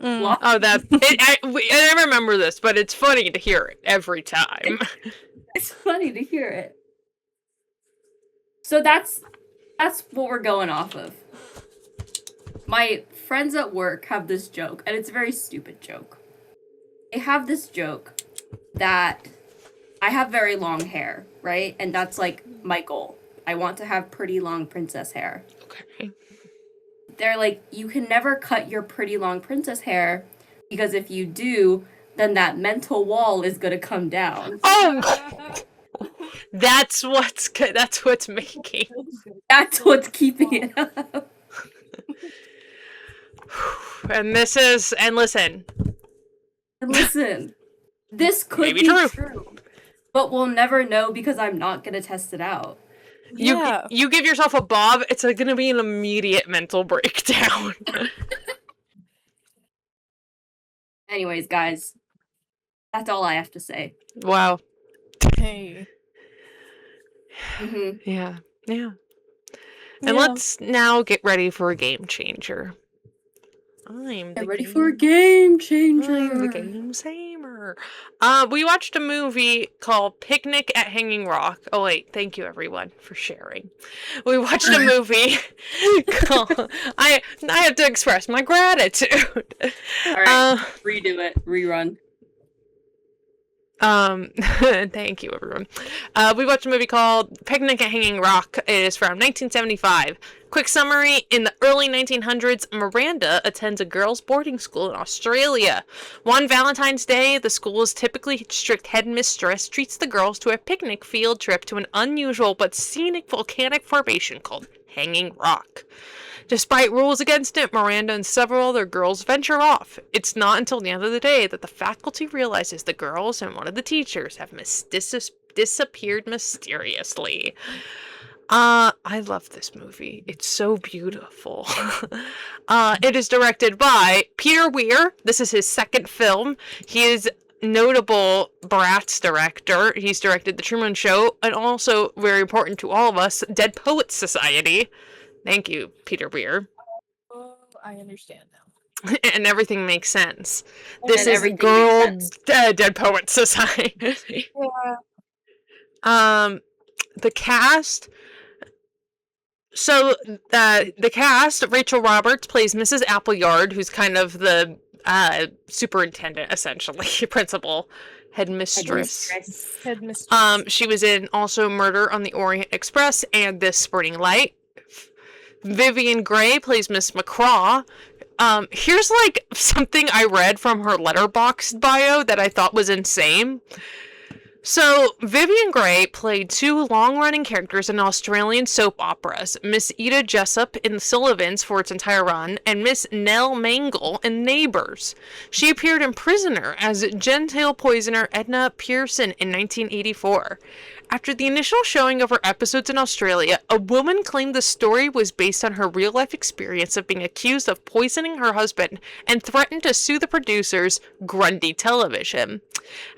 Mm. Oh, I remember this, but it's funny to hear it every time. It's funny to hear it. So that's what we're going off of. My friends at work have this joke, and it's a very stupid joke. They have this joke that I have very long hair, right? And that's like my goal. I want to have pretty long princess hair. Okay. They're like, you can never cut your pretty long princess hair because if you do, then that mental wall is gonna come down. Oh, that's what's making. That's what's keeping it up. And listen, And listen, this could Maybe be true. true, but we'll never know because I'm not gonna test it out. Yeah. you give yourself a bob, it's gonna be an immediate mental breakdown. Anyways, guys, that's all I have to say. Wow. Hey. Mm-hmm. Yeah. And Yeah. let's now get ready for a game changer. Get ready for a game changer. I'm the game saver. We watched a movie called Picnic at Hanging Rock. Oh wait, thank you everyone for sharing. We watched a movie called I have to express my gratitude. All right, redo it. Rerun. Thank you everyone. We watched a movie called Picnic at Hanging Rock. It is from 1975. Quick summary, in the early 1900s, Miranda attends a girls' boarding school in Australia. One Valentine's Day, the school's typically strict headmistress treats the girls to a picnic field trip to an unusual but scenic volcanic formation called Hanging Rock. Despite rules against it, Miranda and several other girls venture off. It's not until the end of the day that the faculty realizes the girls and one of the teachers have disappeared mysteriously. I love this movie. It's so beautiful. It is directed by Peter Weir. This is his second film. He is notable Bratz director. He's directed The Truman Show and also, very important to all of us, Dead Poets Society. Thank you, Peter Weir. Oh, I understand now. And everything makes sense. This And is everything Girl makes sense. Dead Poets Society. Yeah. The cast. So the cast, Rachel Roberts plays Mrs. Appleyard, who's kind of the superintendent, essentially, principal, headmistress. Headmistress. She was in also Murder on the Orient Express and This Sporting Light. Vivian Gray plays Miss McCraw. Here's like something I read from her Letterboxd bio that I thought was insane. So, Vivian Gray played 2 long-running characters in Australian soap operas, Miss Ida Jessup in The Sullivans for its entire run, and Miss Nell Mangle in Neighbours. She appeared in Prisoner as gentile poisoner Edna Pearson in 1984. After the initial showing of her episodes in Australia, a woman claimed the story was based on her real-life experience of being accused of poisoning her husband and threatened to sue the producers, Grundy Television.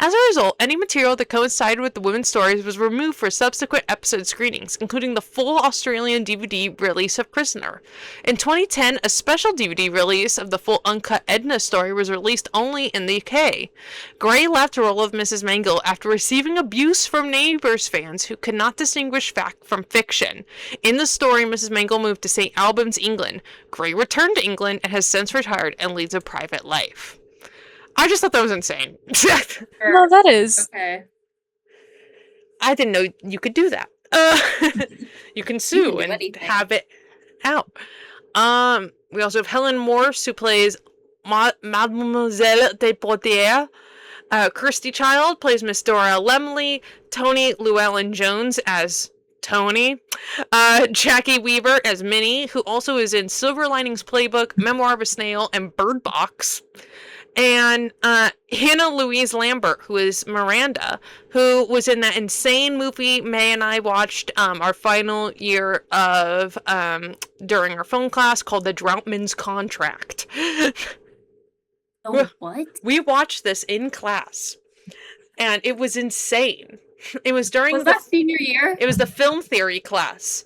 As a result, any material that coincided with the women's stories was removed for subsequent episode screenings, including the full Australian DVD release of Prisoner. In 2010, a special DVD release of the full uncut Edna story was released only in the UK. Gray left the role of Mrs. Mangle after receiving abuse from Neighbours fans who could not distinguish fact from fiction. In the story, Mrs. Mangle moved to St. Albans, England. Gray returned to England and has since retired and leads a private life. I just thought that was insane. No, that is. Okay. I didn't know you could do that. You can sue do and anything. have it out. We also have Helen Morse, who plays Mademoiselle de Portier. Kirsty Child plays Miss Dora Lemley. Tony Llewellyn-Jones as Tony. Jackie Weaver as Minnie, who also is in Silver Linings Playbook, Memoir of a Snail, and Bird Box. And Hannah Louise Lambert, who is Miranda, who was in that insane movie May and I watched our final year of during our film class called The Droughtman's Contract. Oh, what? We watched this in class, and it was insane. It was during Was that senior year? It was the film theory class.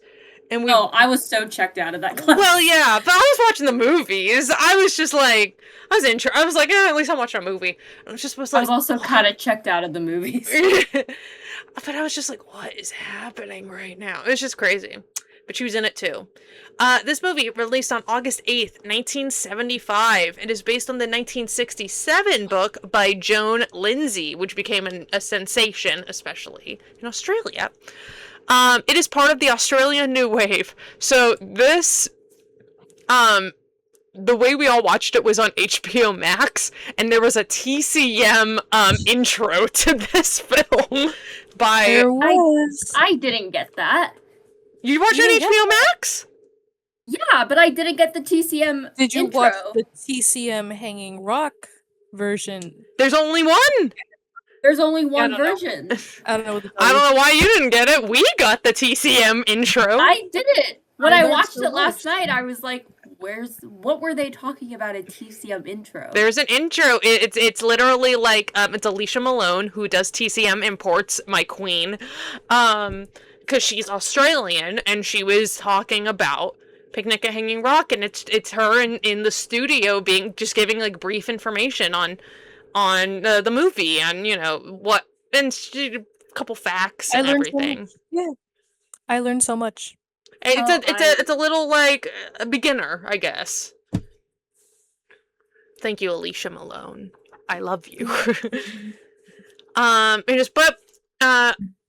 And we I was so checked out of that class. Well, yeah, but I was watching the movies. I was just like, I was like, at least I'm watching a movie. I was also kind of checked out of the movies. But I was just like, what is happening right now? It was just crazy. But she was in it too. This movie released on August 8th, 1975. It is based on the 1967 book by Joan Lindsay, which became a sensation, especially in Australia. It is part of the Australian New Wave. So this, the way we all watched it was on HBO Max, and there was a TCM intro to this film by. There was. I didn't get that. You watched it on HBO Max? Yeah, but I didn't get the TCM Did you intro. watch the TCM Hanging Rock version? There's only one. There's only one I don't know. version. I don't know. What to tell I you. don't know why you didn't get it. We got the TCM intro. I didn't. When I learned watched so it last much. night, I was like, what were they talking about a TCM intro? There's an intro. It's literally like it's Alicia Malone who does TCM imports, my queen, because she's Australian and she was talking about Picnic at Hanging Rock, and it's her in the studio just giving like brief information on the movie and what and a couple facts and everything. Yeah, I learned so much. It's a little like a beginner, I guess. Thank you, Alicia Malone. I love you.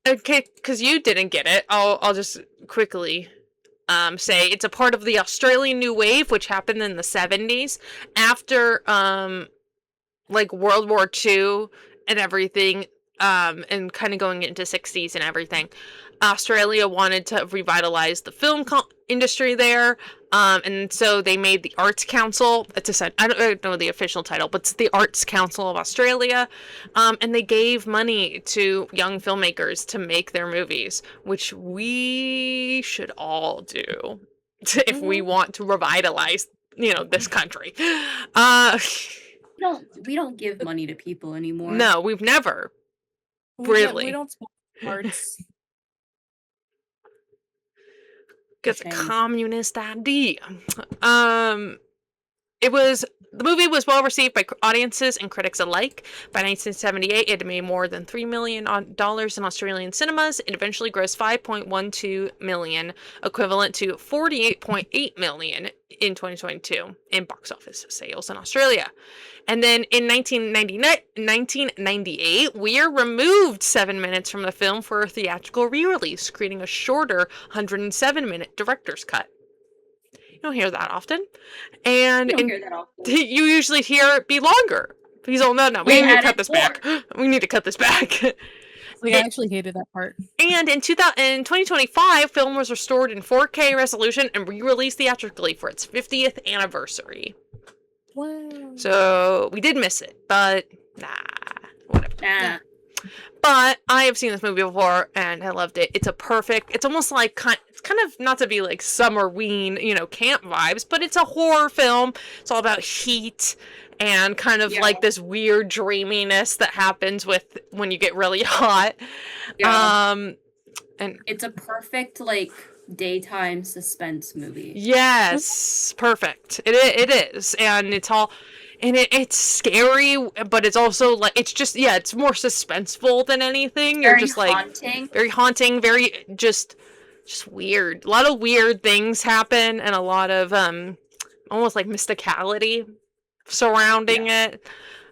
Okay, because you didn't get it, I'll just quickly say it's a part of the Australian New Wave, which happened in the 70s after like World War II and everything, and kind of going into 60s and everything. Australia wanted to revitalize the film industry there, and so they made the Arts Council. I don't know the official title, but it's the Arts Council of Australia, and they gave money to young filmmakers to make their movies, which we should all do if we want to revitalize, this country. We don't give money to people anymore. No, we've never. Really? We don't support arts. It's a Shame. communist idea. The movie was well received by audiences and critics alike. By 1978, it had made more than $3 million in Australian cinemas. It eventually grossed 5.12 million, equivalent to 48.8 million in 2022 in box office sales in Australia. And then in 1998, Weir removed 7 minutes from the film for a theatrical re-release, creating a shorter 107-minute director's cut. You don't hear that often. And You don't hear that often. you usually hear it be longer. He's all, no, we need to cut this back. We need to cut this back. Like, I actually hated that part. And in 2025, film was restored in 4K resolution and re-released theatrically for its 50th anniversary. Wow. So we did miss it, but whatever. Nah. But I have seen this movie before and I loved it. It's almost like it's kind of not to be like summerween, camp vibes, but it's a horror film. It's all about heat and kind of like this weird dreaminess that happens when you get really hot. Yeah. And it's a perfect like daytime suspense movie. Yes, perfect. It is, and it's all. And it's scary, but it's also like it's more suspenseful than anything. You're just like haunting. Very haunting, very just weird. A lot of weird things happen, and a lot of almost like mysticality surrounding it.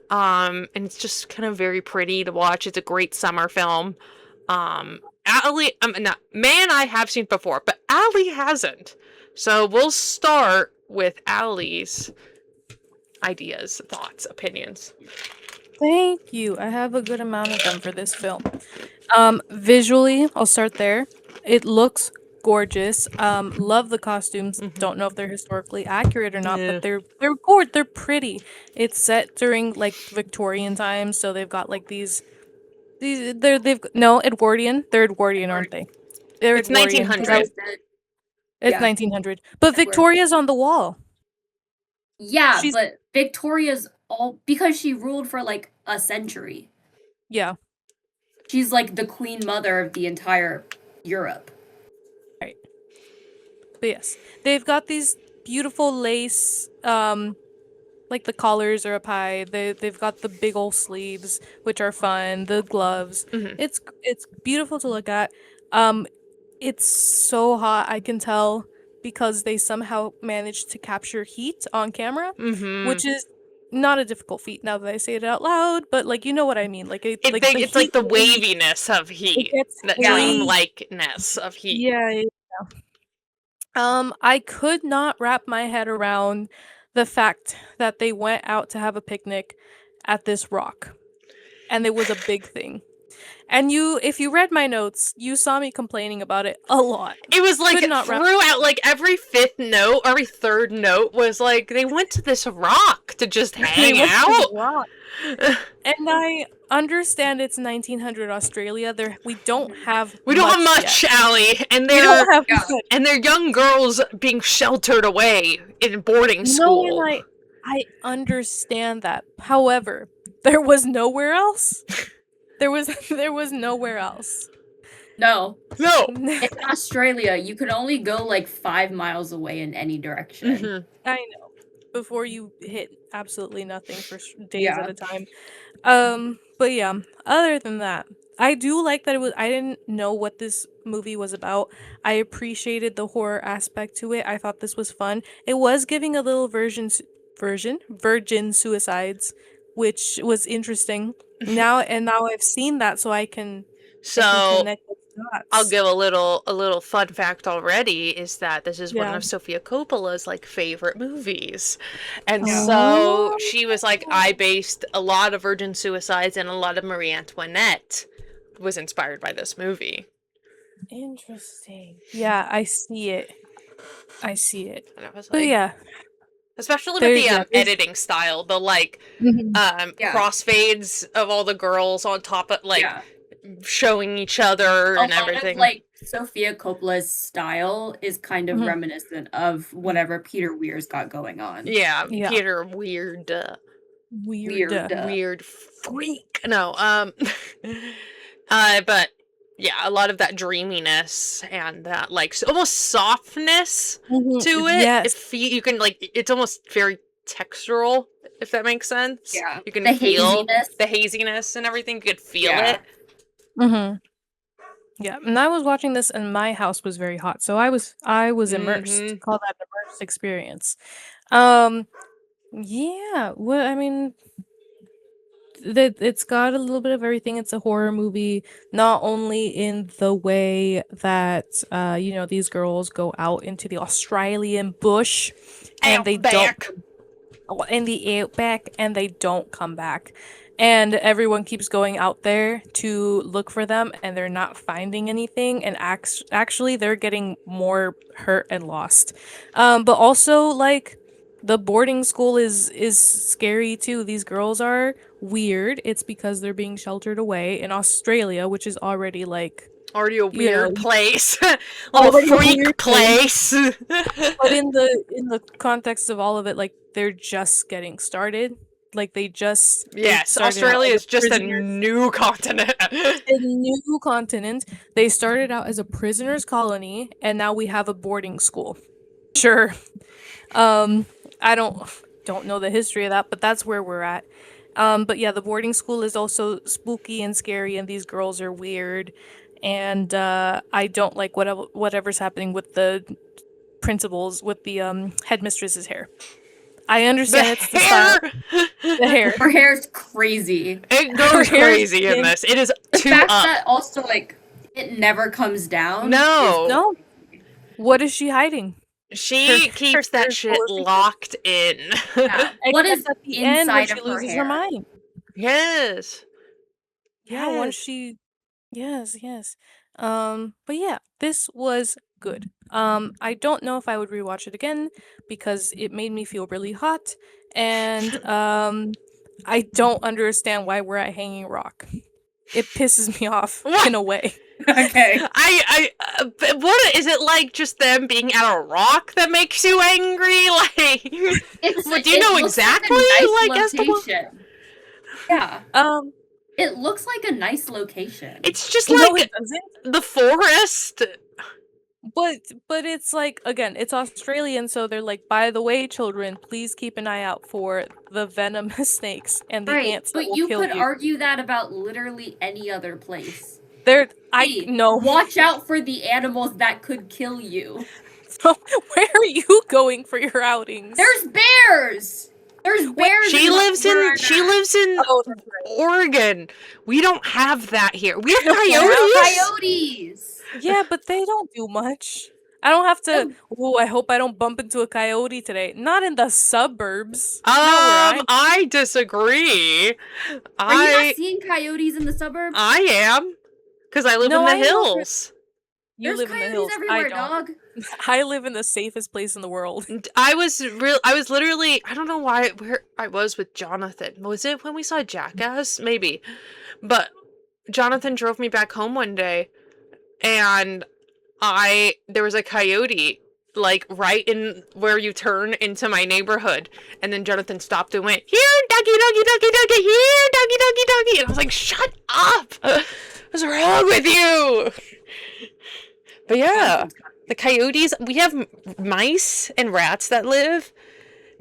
And it's just kind of very pretty to watch. It's a great summer film. Allie, Man, I have seen before, but Allie hasn't. So we'll start with Allie's ideas, thoughts, opinions. Thank you. I have a good amount of them for this film. Visually, I'll start there. It looks gorgeous. Love the costumes. Don't know if they're historically accurate or not, but they're gorgeous. They're pretty. It's set during like Victorian times, so they've got like they've Edwardian. They're Edwardian, aren't they? It's 1900. It's 1900. But Victoria's on the wall. Yeah, but Victoria's all because she ruled for like a century. Yeah. She's like the queen mother of the entire Europe. Right. But yes, they've got these beautiful lace, like the collars are up high. They've got the big old sleeves, which are fun. The gloves. It's beautiful to look at. It's so hot, I can tell, because they somehow managed to capture heat on camera, which is not a difficult feat now that I say it out loud, but like you know what I mean. It's like the waviness of heat, the dream-likeness of heat. Yeah. I could not wrap my head around the fact that they went out to have a picnic at this rock, and it was a big thing. And if you read my notes, you saw me complaining about it a lot. It was like throughout, like every fifth note, every third note was like they went to this rock to just hang out. And I understand it's 1900 Australia. We don't have much, Allie, and they're young girls being sheltered away in boarding school. No, I understand that. However, there was nowhere else. There was nowhere else. No. In Australia, you could only go like 5 miles away in any direction. I know. Before you hit absolutely nothing for days at a time. But yeah, other than that, I do like that I didn't know what this movie was about. I appreciated the horror aspect to it. I thought this was fun. It was giving a little virgin suicides, which was interesting. Now I've seen that, so I can connect the dots. I'll give a little fun fact already is that this is one of Sofia Coppola's like favorite movies, and so she was like, I based a lot of virgin suicides and a lot of Marie Antoinette was inspired by this movie. Interesting. Yeah, I see it. And it was like, yeah. Especially with the editing style, the crossfades of all the girls on top of showing each other and everything. Like Sofia Coppola's style is kind of reminiscent of whatever Peter Weir's got going on. Yeah. Peter Weird freak. No, but yeah, a lot of that dreaminess and that like almost softness to it. Yes. You can it's almost very textural, if that makes sense. Yeah. You can The feel haziness. the haziness and everything. You could feel Yeah. it. Mm-hmm. Yeah, and I was watching this, and my house was very hot, so I was immersed. Mhm. Call that an immersed experience. Yeah. What I mean, that it's got a little bit of everything. It's a horror movie, not only in the way that these girls go out into the Australian bush and they don't Outback. in the outback and they don't come back. And everyone keeps going out there to look for them and they're not finding anything and actually they're getting more hurt and lost. But also like the boarding school is scary too. These girls are weird. It's because they're being sheltered away in Australia, which is already like Already a you know, weird place. Little already a freak weird place. place. But in the context of all of it, like they're just getting started. Like they Yes, started out Australia as is just a prisoners. new continent. A new continent. They started out as a prisoners colony, and now we have a boarding school. Sure. I don't know the history of that, but that's where we're at. But yeah, the boarding school is also spooky and scary, and these girls are weird. And I don't like whatever's happening with the principals, with the headmistress's hair. I understand it's the style. The hair. Her hair's crazy. It Her goes hair is crazy in big. this. It is The too fact up. that also like it never comes down. No. No. What is she hiding? She keeps that hair shit full of secrets. locked in. Yeah. What is Except at the end when inside she of her loses hair? her mind? Yes. Yeah, once she yes. But yeah, this was good. I don't know if I would rewatch it again because it made me feel really hot and I don't understand why we're at Hanging Rock. It pisses me off in a way. Okay. But what is it like? Just them being at a rock that makes you angry? Like, well, do you It know looks exactly? Like a nice as to what- location. Yeah. It looks like a nice location. It's just No, like it doesn't. the forest. But it's like again, it's Australian, so they're like, by the way, children, please keep an eye out for the venomous snakes and the Right, ants that but will you kill could you. argue that about literally any other place. Hey, Hey, watch out for the animals that could kill you. Where are you going for your outings? There's bears. There's bears. She lives in Oh, that's right. Oregon. We don't have that here. We have There coyotes. are coyotes. Yeah, but they don't do much. I don't have to. Oh, I hope I don't bump into a coyote today. Not in the suburbs. Not where I disagree. Are you not seeing coyotes in the suburbs? I am, because I live No, in the I know hills. You There's live in the coyotes hills. everywhere, I don't. dog. I live in the safest place in the world. I was literally, I don't know where I was with Jonathan. Was it when we saw Jackass? Maybe. But Jonathan drove me back home one day and there was a coyote like right in where you turn into my neighborhood, and then Jonathan stopped and went, "Here, doggy, doggy, doggy, doggy, here, doggy, doggy, doggy," and I was like, "Shut up! What's wrong with you?" But yeah, the coyotes. We have mice and rats that live,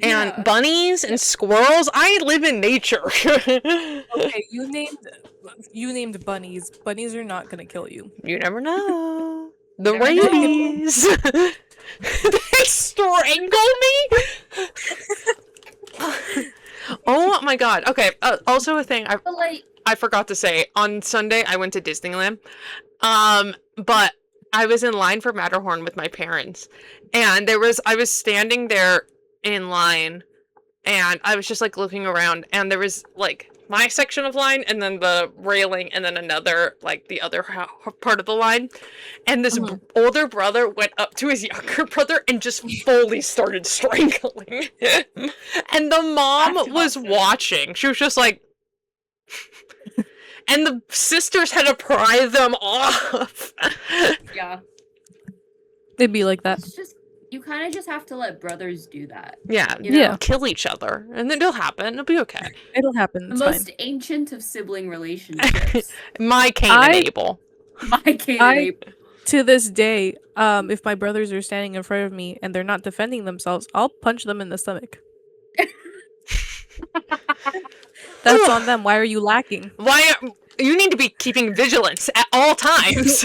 and bunnies and squirrels. I live in nature. Okay, you named bunnies. Bunnies are not gonna kill you. You never know. The You never know. rabies. They strangle me. Oh my god. Okay. Also a thing But like, I forgot to say. On Sunday I went to Disneyland. But I was in line for Matterhorn with my parents, and I was standing there in line, and I was just like looking around, and there was like my section of line, and then the railing, and then another, like the other part of the line, and this older brother went up to his younger brother and just fully started strangling him, and the mom was watching. She was just like, and the sisters had to pry them off. yeah, It'd be like that. it's just you kind of just have to let brothers do that. Yeah, You know? Yeah. kill each other, and then it'll happen. It'll be okay. It'll happen. The It's most fine. ancient of sibling relationships. My Cain and Abel. My Cain and I- Abel. To this day, if my brothers are standing in front of me and they're not defending themselves, I'll punch them in the stomach. That's on them. Why are you lacking? You need to be keeping vigilance at all times.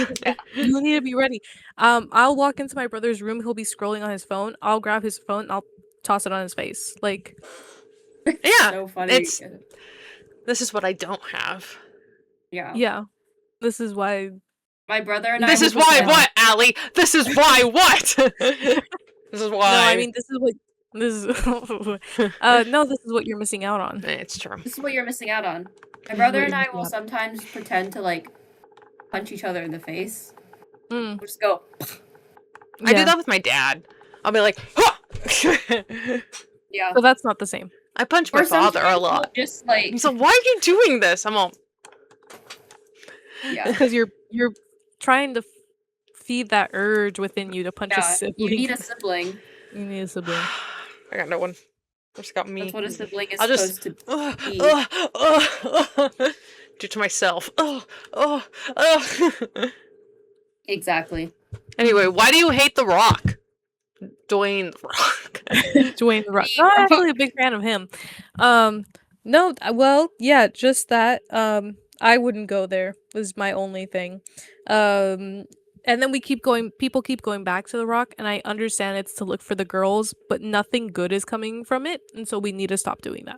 You need to be ready. I'll walk into my brother's room. He'll be scrolling on his phone. I'll grab his phone. And I'll toss it on his face. Like, Yeah, So funny. this is what I don't have. Yeah. yeah, this is why. My brother and I. This is will why just- what, Allie? This is why what? This is why. No, I mean this is what this is. No, this is what you're missing out on. It's true. This is what you're missing out on. My is brother what and you're I missing will out sometimes pretend to like punch each other in the face. Mm, We'll just go. I do yeah. that with my dad. I'll be like, "Huh!" Yeah. So that's not the same. I punch my father a sometimes lot. we'll just like. He's like, why are you doing this? I'm all, Yeah. Because you're trying to feed that urge within you to punch a Yeah. sibling. You need a sibling. You need a sibling. I got no one. Just got me. That's what a sibling is I'll just- supposed to be. Do to myself. Exactly. Anyway, why do you hate The Rock? Dwayne The Rock. Dwayne the Rock. No, I'm actually a big fan of him. No, well, yeah, just that. I wouldn't go there was my only thing. And then people keep going back to The Rock, and I understand it's to look for the girls, but nothing good is coming from it, and so we need to stop doing that.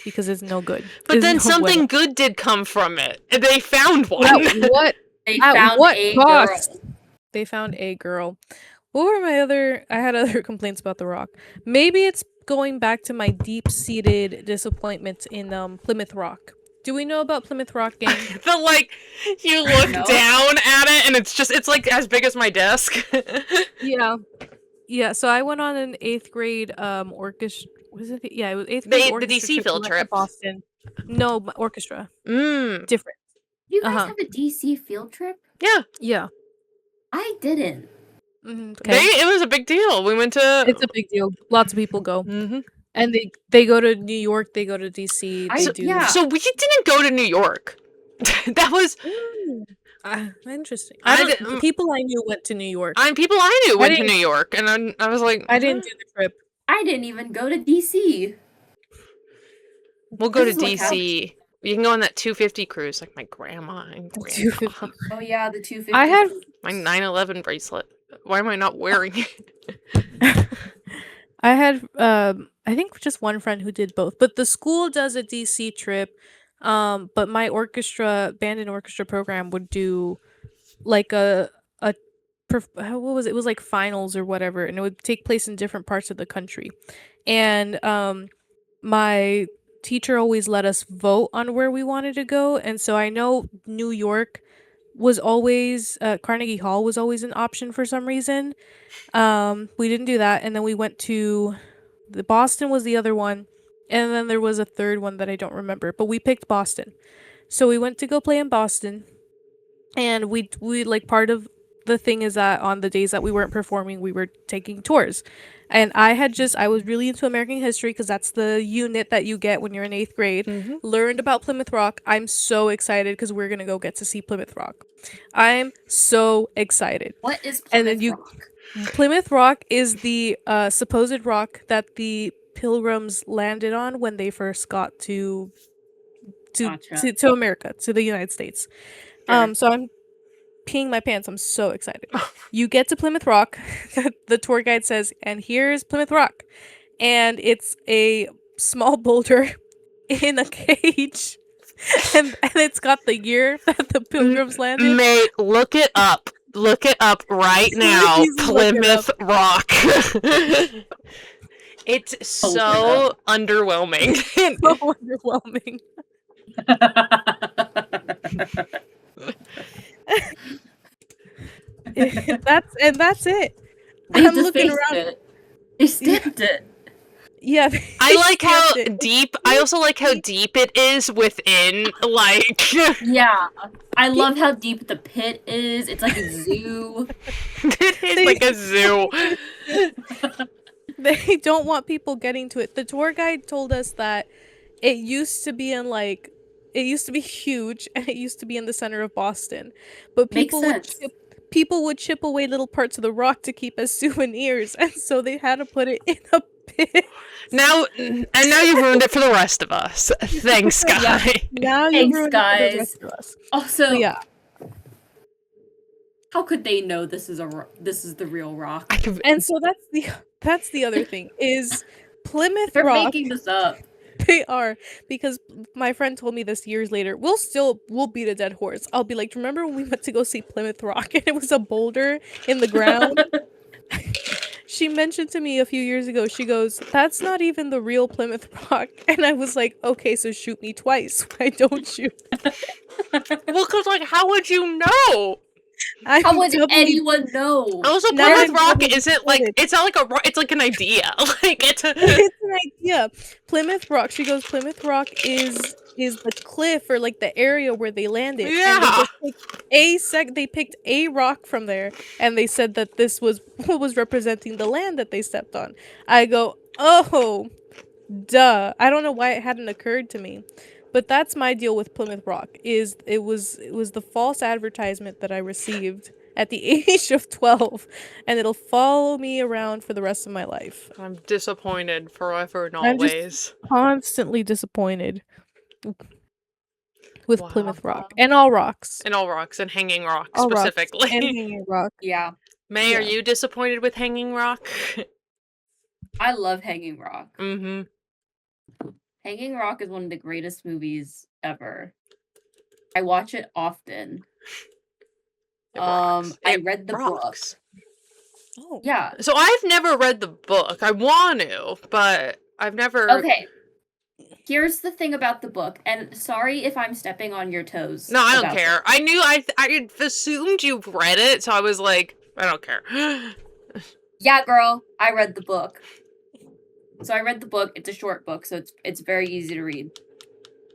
Because it's no good. But It's then no something bueno. good did come from it. They found one. What? They At found what a cost? girl. They found a girl. What were my other? I had other complaints about The Rock. Maybe it's going back to my deep-seated disappointment in Plymouth Rock. Do we know about Plymouth Rock, gang? But like, you look No. down at it, and it's like as big as my desk. Yeah. So I went on an 8th grade orchestra. Was it? Yeah, it was 8th grade The orchestra DC trip. field We went to trip. Boston. No, orchestra. Mm. Different. You guys Uh-huh. have a DC field trip? Yeah. Yeah. I didn't. Okay. It was a big deal. We went to. It's a big deal. Lots of people go. Mhm. And they go to New York, they go to DC, they do. Yeah. So we didn't go to New York. That was. Interesting. I The didn't- people I knew went to New York. People I knew went to didn't- New York, and I was like, I didn't do the trip. I didn't even go to DC. We'll go to This is what DC. You can go on that 250 cruise, like my grandma and grandpa. 250. Oh yeah, the 250. I had My 9/11 bracelet. Why am I not wearing it? I had I think just one friend who did both. But the school does a DC trip. But my band and orchestra program would do like what was it? It was like finals or whatever, and it would take place in different parts of the country. And my teacher always let us vote on where we wanted to go, and so I know New York was always Carnegie Hall was always an option for some reason. We didn't do that, and then we went to Boston was the other one, and then there was a third one that I don't remember, but we picked Boston. So we went to go play in Boston, and we like part of the thing is that on the days that we weren't performing, we were taking tours. And I was really into American history because that's the unit that you get when you're in 8th grade. Mm-hmm. Learned about Plymouth Rock. I'm so excited because we're gonna go get to see Plymouth Rock. I'm so excited. What is Plymouth And then Rock? Plymouth Rock is the supposed rock that the Pilgrims landed on when they first got to Gotcha. America, to the United States. Sure. So I'm peeing my pants. I'm so excited. You get to Plymouth Rock. The tour guide says, and here's Plymouth Rock. And it's a small boulder in a cage. And it's got the year that the Pilgrims landed. Mate, look it up. Look it up right now. Please look it Plymouth Rock. It's Look it so underwhelming. So underwhelming. That's it. They I'm just looking faced around. it. They stamped it. Yeah. I like how stamped it. deep. I also like how deep it is within. Like, Yeah. I love how deep the pit is. It's like a zoo. it is like a zoo. They don't want people getting to it. The tour guide told us that it used to be it used to be huge and it used to be in the center of Boston. But Makes sense. people would chip away little parts of the rock to keep as souvenirs, and so they had to put it in a Now you've ruined it for the rest of us. Thanks, guy. Yeah. Now you Thanks, ruined it for the guys. rest of us. Also, But yeah. how could they know this is the real rock? And so that's the other thing is Plymouth They're Rock. making this up. They are, because my friend told me this years later. We'll beat a dead horse. I'll be like, remember when we went to go see Plymouth Rock and it was a boulder in the ground? She mentioned to me a few years ago, she goes, that's not even the real Plymouth Rock. And I was like, okay, so shoot me twice. Why don't you? Well, because, like, how would you know? How would anyone know? Also, Now Plymouth I'm Rock doubly isn't, like, disappointed. it's not like a rock, it's like an idea. Like, it's a... It's an idea. Plymouth Rock, she goes, Plymouth Rock is the cliff or like the area where they landed. And they Yeah. just picked they picked a rock from there and they said that this was what was representing the land that they stepped on. I go, oh, duh. I don't know why it hadn't occurred to me. But that's my deal with Plymouth Rock, is it was the false advertisement that I received at the age of 12, and it'll follow me around for the rest of my life. I'm disappointed forever and I'm just- always. Constantly disappointed with Wow. Plymouth Rock and all rocks. And all rocks, and Hanging Rock, All rocks specifically. and Hanging Rock. Yeah, May, are Yeah. you disappointed with Hanging Rock? I love Hanging Rock. Mm-hmm. Hanging Rock is one of the greatest movies ever. I watch it often. I read the book. Oh. Yeah. So I've never read the book. I want to, but I've never... Okay. Here's the thing about the book, and sorry if I'm stepping on your toes. No, I don't about care. I knew I assumed you've read it, so I was like, I don't care. Yeah, girl, I read the book. So I read the book. It's a short book, so it's very easy to read.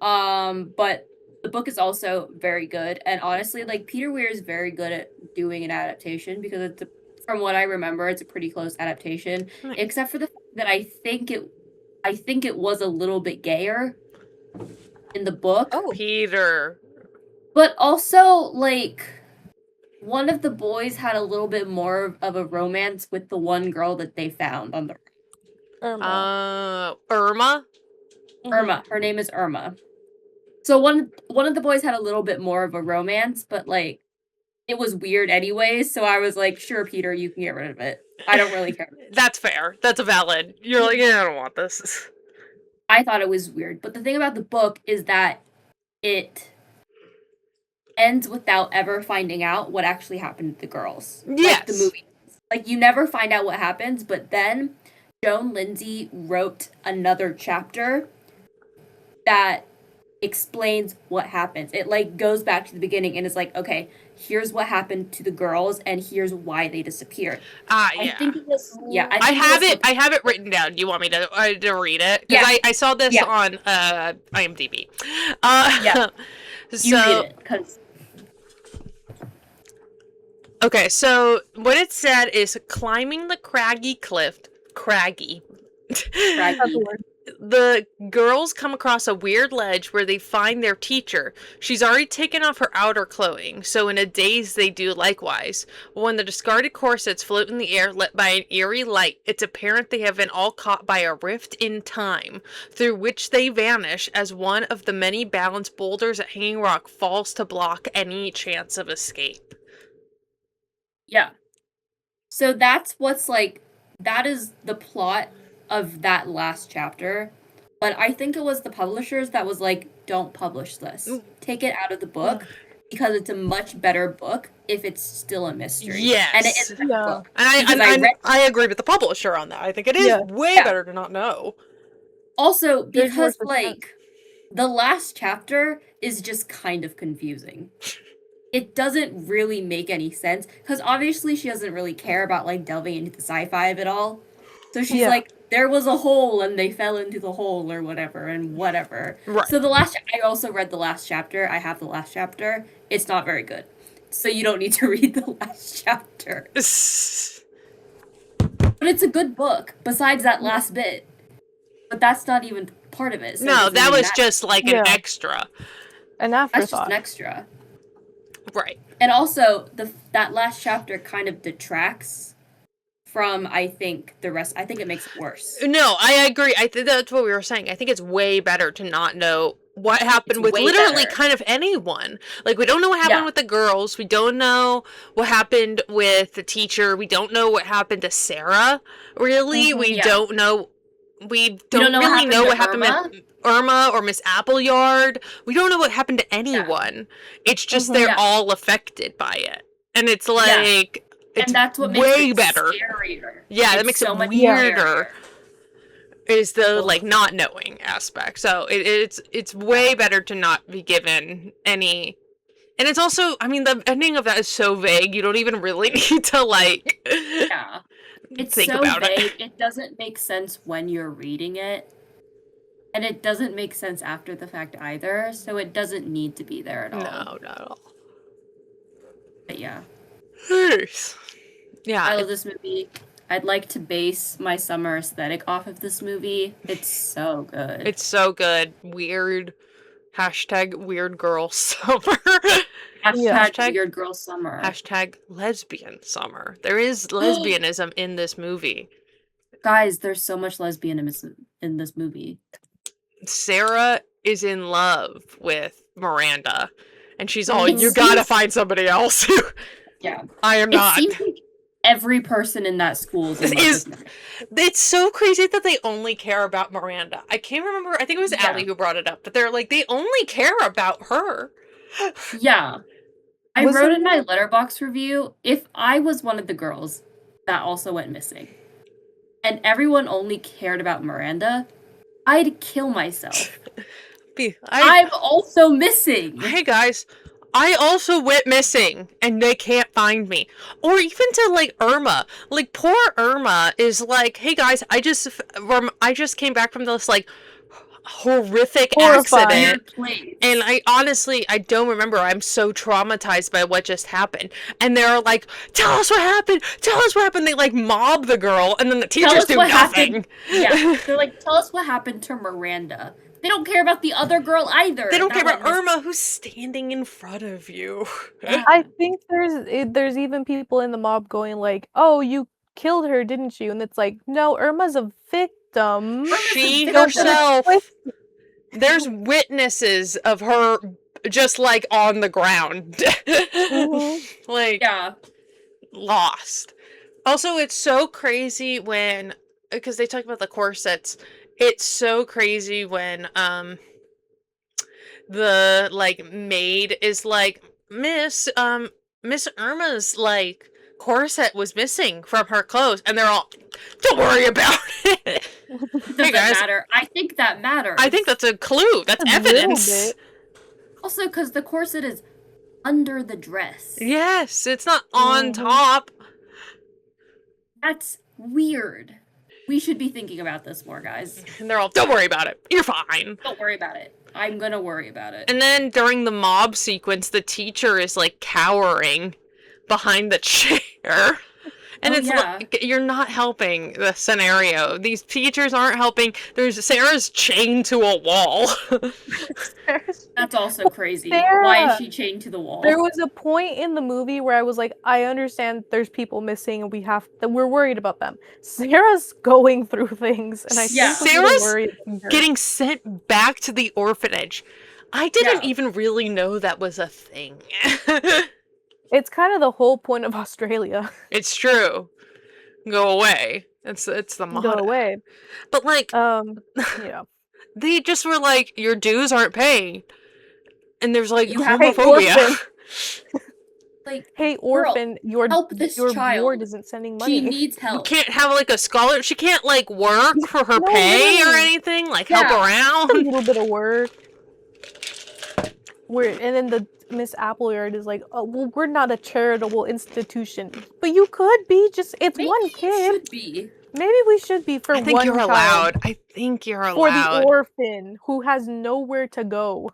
But the book is also very good, and honestly, like, Peter Weir is very good at doing an adaptation because from what I remember, it's a pretty close adaptation, Nice. except for the fact that I think it was a little bit gayer in the book. Oh. Peter. But also, like, one of the boys had a little bit more of a romance with the one girl that they found on the Irma. Irma? Irma. Her name is Irma. So one of the boys had a little bit more of a romance, but, like, it was weird anyways, so I was like, sure, Peter, you can get rid of it. I don't really care. That's fair. That's a valid. You're like, yeah, I don't want this. I thought it was weird. But the thing about the book is that it ends without ever finding out what actually happened to the girls. Yes. Like the movie. Like, you never find out what happens, but then Joan Lindsay wrote another chapter that explains what happens. It, like, goes back to the beginning and is like, okay, here's what happened to the girls and here's why they disappeared. Yeah. I think it was, yeah. I have it written down. Do you want me to read it? Because Yeah. I saw this Yeah. on IMDb. Yeah. You read it, 'cause okay, so what it said is climbing the craggy cliff. Craggy. The girls come across a weird ledge where they find their teacher. She's already taken off her outer clothing, so in a daze they do likewise. When the discarded corsets float in the air lit by an eerie light, it's apparent they have been all caught by a rift in time, through which they vanish as one of the many balanced boulders at Hanging Rock falls to block any chance of escape. yeah. So that's what's, like, that is the plot of that last chapter. But I think it was the publishers that was like, don't publish this. Take it out of the book because it's a much better book if it's still a mystery. Yes. And it is a Yeah. book. And I agree with the publisher on that. I think it is way better to not know. Also, There's more because, suspense. like, the last chapter is just kind of confusing. It doesn't really make any sense, because obviously she doesn't really care about, like, delving into the sci-fi of it all. So she's like, there was a hole and they fell into the hole or whatever and whatever. Right. So I also read the last chapter. I have the last chapter. It's not very good. So you don't need to read the last chapter. But it's a good book, besides that last bit. But that's not even part of it. So No, it that doesn't was matter. just like an extra. An That's just afterthought. an extra. Right. And also, that last chapter kind of detracts from, I think it makes it worse. No, I agree. I think that's what we were saying. I think it's way better to not know what happened It's with way literally better. kind of anyone. Like, we don't know what happened Yeah. with the girls. We don't know what happened with the teacher. We don't know what happened to Sarah, really. We Yeah. don't know. We don't know what really happened know to what happened Irma. with Irma or Miss Appleyard. We don't know what happened to anyone. It's just they're Yeah. all affected by it. And it's Yeah. like, it's And that's what way makes it better. scarier. Yeah, that It's makes so it much weirder. scarier. Is the Ugh. like not knowing aspect. So it's way better to not be given any. And it's also, I mean, the ending of that is so vague. You don't even really need to like Yeah. It's think so about vague. it. It doesn't make sense when you're reading it. And it doesn't make sense after the fact either, so it doesn't need to be there at all. No, not at all. But yeah. Yeah. I love this movie. I'd like to base my summer aesthetic off of this movie. It's so good. It's so good. Weird. Hashtag weird girl summer. Hashtag weird girl summer. Hashtag lesbian summer. There is lesbianism in this movie. Guys, there's so much lesbianism in this movie. Sarah is in love with Miranda. And she's all, you gotta find somebody else. Yeah. I am not. It seems like every person in that school is in love with Miranda. It's so crazy that they only care about Miranda. I can't remember. I think it was Allie who brought it up, but they're like, they only care about her. Yeah. I wrote in my Letterboxd review, if I was one of the girls that also went missing, and everyone only cared about Miranda, I'd kill myself. I'm also missing. Hey guys, I also went missing and they can't find me. Or even to like Irma. Like poor Irma is like, hey guys, I just came back from this like horrific accident. And I don't remember. I'm so traumatized by what just happened. And they're like, tell us what happened. Tell us what happened. They like mob the girl and then the teachers do nothing. Yeah. They're like, tell us what happened to Miranda. They don't care about the other girl either. They don't care about Irma, who's standing in front of you. I think there's even people in the mob going like, "Oh, you killed her, didn't you?" And it's like, "No, Irma's a victim. She herself." There's witnesses of her just like on the ground, like lost. Also, it's so crazy when because they talk about the corsets. It's so crazy when the like maid is like, Miss Irma's like corset was missing from her clothes, and they're all, don't worry about it. Doesn't matter. I think that matters. I think that's a clue. That's evidence. Also, because the corset is under the dress. Yes, it's not on top. That's weird. We should be thinking about this more, guys. And they're all, don't worry about it. You're fine. Don't worry about it. I'm gonna worry about it. And then during the mob sequence, the teacher is like cowering behind the chair. And it's like, you're not helping the scenario. These teachers aren't helping. Sarah's chained to a wall. That's also crazy. Why is she chained to the wall? There was a point in the movie where I was like, I understand there's people missing and we're worried about them. Sarah's going through things, and Sarah's getting sent back to the orphanage. I didn't even really know that was a thing. It's kind of the whole point of Australia. It's true. Go away. It's the motto. Go away. But like, yeah. They just were like, your dues aren't paid. And there's like homophobia. Like, hey, orphan, your child. ward isn't sending money. She needs help. You can't have like a scholar. She can't like work for her pay or anything. Like help around. A little bit of work. And then the Miss Appleyard is like, oh, well, we're not a charitable institution, but you could be. It's one kid. Should be. Maybe we should be for one child. I think you're allowed. I think you're allowed. For the orphan who has nowhere to go.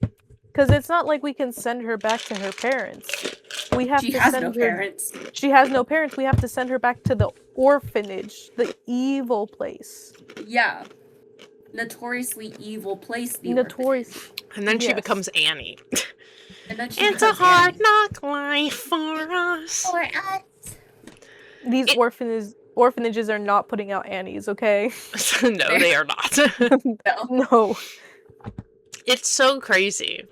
Because it's not like we can send her back to her parents. We have to send her. She has no parents. She has no parents. We have to send her back to the orphanage, the evil place. Yeah. Notoriously evil place. And then she becomes Annie. And then it's a hard knock life for us. These orphanages are not putting out Annies, okay? No, they are not. No. No. It's so crazy.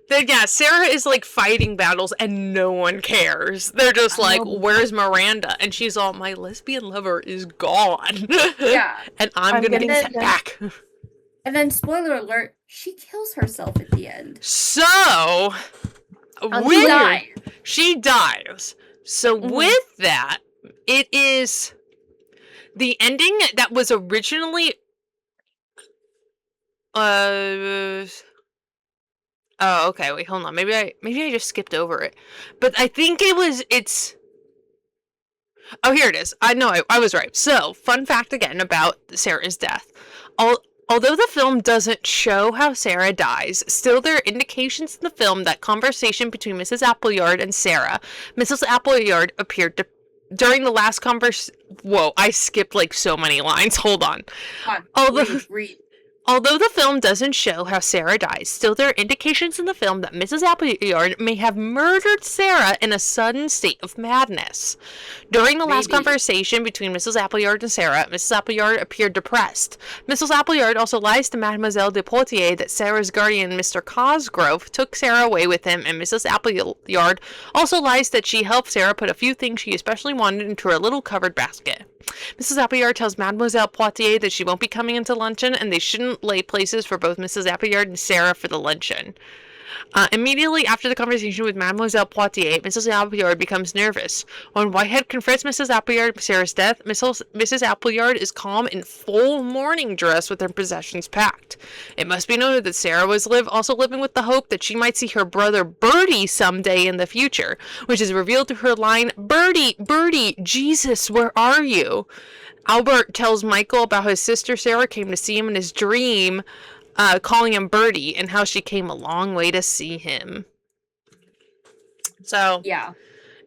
Yeah, Sarah is like fighting battles and no one cares. They're just like, where's Miranda? And she's all, my lesbian lover is gone. Yeah. And I'm gonna getting get sent back. And then, spoiler alert, she kills herself at the end. So, she dies. So with that, it is the ending that was originally oh, okay, wait, hold on. Maybe I just skipped over it. But I think it's oh, here it is. I know I was right. So, fun fact again about Sarah's death. Although the film doesn't show how Sarah dies, still there are indications in the film that conversation between Mrs. Appleyard and Sarah. Mrs. Appleyard appeared to during the last Whoa, I skipped like so many lines. Hold on. Read. Although the film doesn't show how Sarah dies, still there are indications in the film that Mrs. Appleyard may have murdered Sarah in a sudden state of madness. During the last conversation between Mrs. Appleyard and Sarah, Mrs. Appleyard appeared depressed. Mrs. Appleyard also lies to Mademoiselle de Poitiers that Sarah's guardian, Mr. Cosgrove, took Sarah away with him, and Mrs. Appleyard also lies that she helped Sarah put a few things she especially wanted into her little covered basket. Mrs. Appleyard tells Mademoiselle Poitiers that she won't be coming into luncheon, and they shouldn't lay places for both Mrs. Appleyard and Sarah for the luncheon. Immediately after the conversation with Mademoiselle Poitiers, Mrs. Appleyard becomes nervous. When Whitehead confronts Mrs. Appleyard with Sarah's death, Mrs. Appleyard is calm in full mourning dress with her possessions packed. It must be noted that Sarah was also living with the hope that she might see her brother Bertie someday in the future, which is revealed through her line, "Bertie, Bertie, Jesus, where are you?" Albert tells Michael about how his sister Sarah came to see him in his dream, calling him Bertie, and how she came a long way to see him. So, yeah.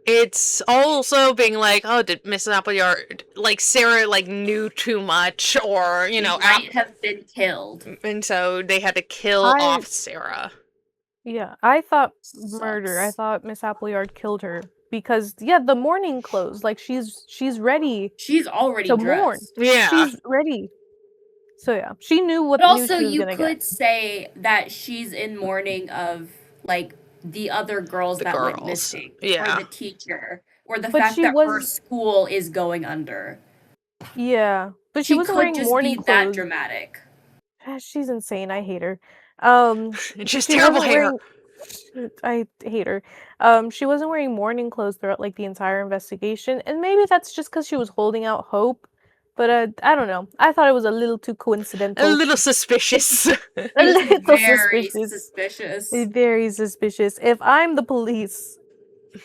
It's also being like, oh, did Mrs. Appleyard, like, Sarah, like, knew too much, or, you know... might have been killed. And so they had to kill off Sarah. Yeah, I thought murder. I thought Miss Appleyard killed her. Because, yeah, the mourning clothes, like, she's ready. She's already to dressed. mourn. Yeah. She's ready. So, yeah, she knew what But news also, she was you gonna get. could say that she's in mourning of, like, the other girls that went missing. Yeah. Or the teacher. Or the fact that her school is going under. Yeah. But she wasn't wearing mourning clothes. That dramatic. She's insane. I hate her. She's terrible hair. I hate her. She wasn't wearing mourning clothes throughout, like, the entire investigation. And maybe that's just because she was holding out hope. But, I don't know. I thought it was a little too coincidental. A little suspicious. A little very suspicious. Very suspicious. If I'm the police,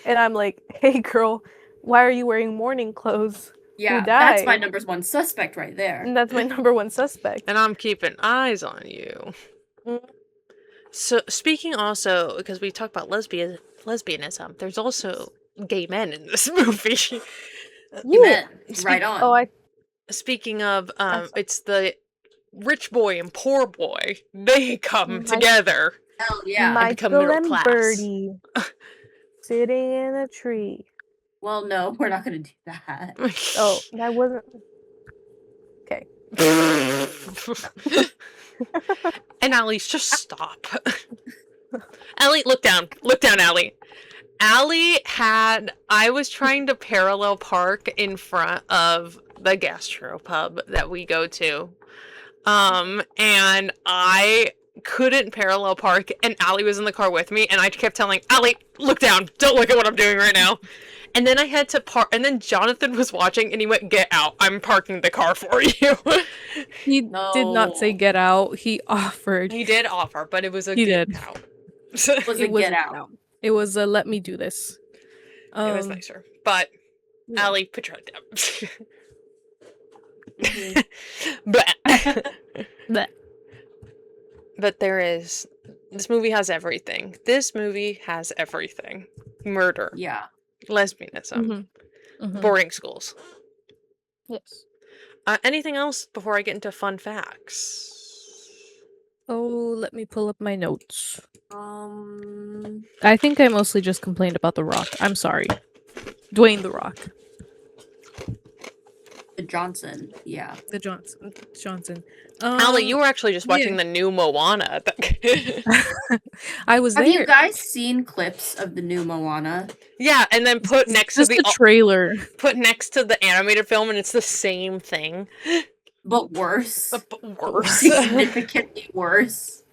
and I'm like, hey girl, why are you wearing mourning clothes? Yeah, that's my number one suspect right there. And that's my number one suspect. And I'm keeping eyes on you. So, speaking also, because we talked about lesbianism, there's also gay men in this movie. Men. Right on. Oh, Speaking of, it's the rich boy and poor boy. They come together. Hell yeah. And become middle class. Birdie sitting in a tree. Well, no, we're not going to do that. Oh, that wasn't... Okay. And Allie, just stop. Allie, look down. Look down, Allie. I was trying to parallel park in front of the gastropub that we go to. And I couldn't parallel park, and Allie was in the car with me, and I kept telling Allie, look down, don't look at what I'm doing right now. And then I had to park, and then Jonathan was watching, and he went, get out, I'm parking the car for you. He did not say get out, he offered. He did offer, but it was a get out. It was a get out. It was a let me do this. It was nicer. But, yeah. Allie, put your head down. But there is... This movie has everything. This movie has everything. Murder. Yeah. Lesbianism. Boarding schools. Yes. Anything else before I get into fun facts? Oh, let me pull up my notes. I think I mostly just complained about The Rock. I'm sorry. Dwayne The Rock. The Johnson. Yeah. The Johnson. Allie, you were actually just watching yeah. the new Moana. I was Have there. you guys seen clips of the new Moana? Yeah, and then put next to Just the trailer. put next to the animated film, and it's the same thing, But worse. but worse. Significantly worse.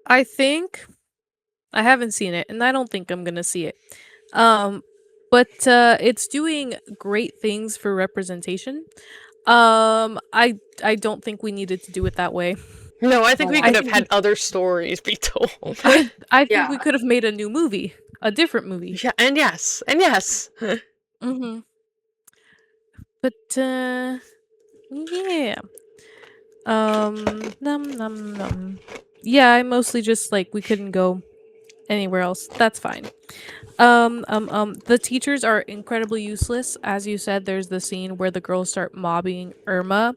I think I haven't seen it, and I don't think I'm gonna see it. But it's doing great things for representation. I don't think we needed to do it that way. No, I think we I could have think had other stories be told. I think Yeah. we could have made a new movie, a different movie. Yeah, and yes. Mm-hmm. But yeah. Num num num. Yeah, I mostly just like we couldn't go anywhere else. That's fine. The teachers are incredibly useless. As you said, there's the scene where the girls start mobbing Irma,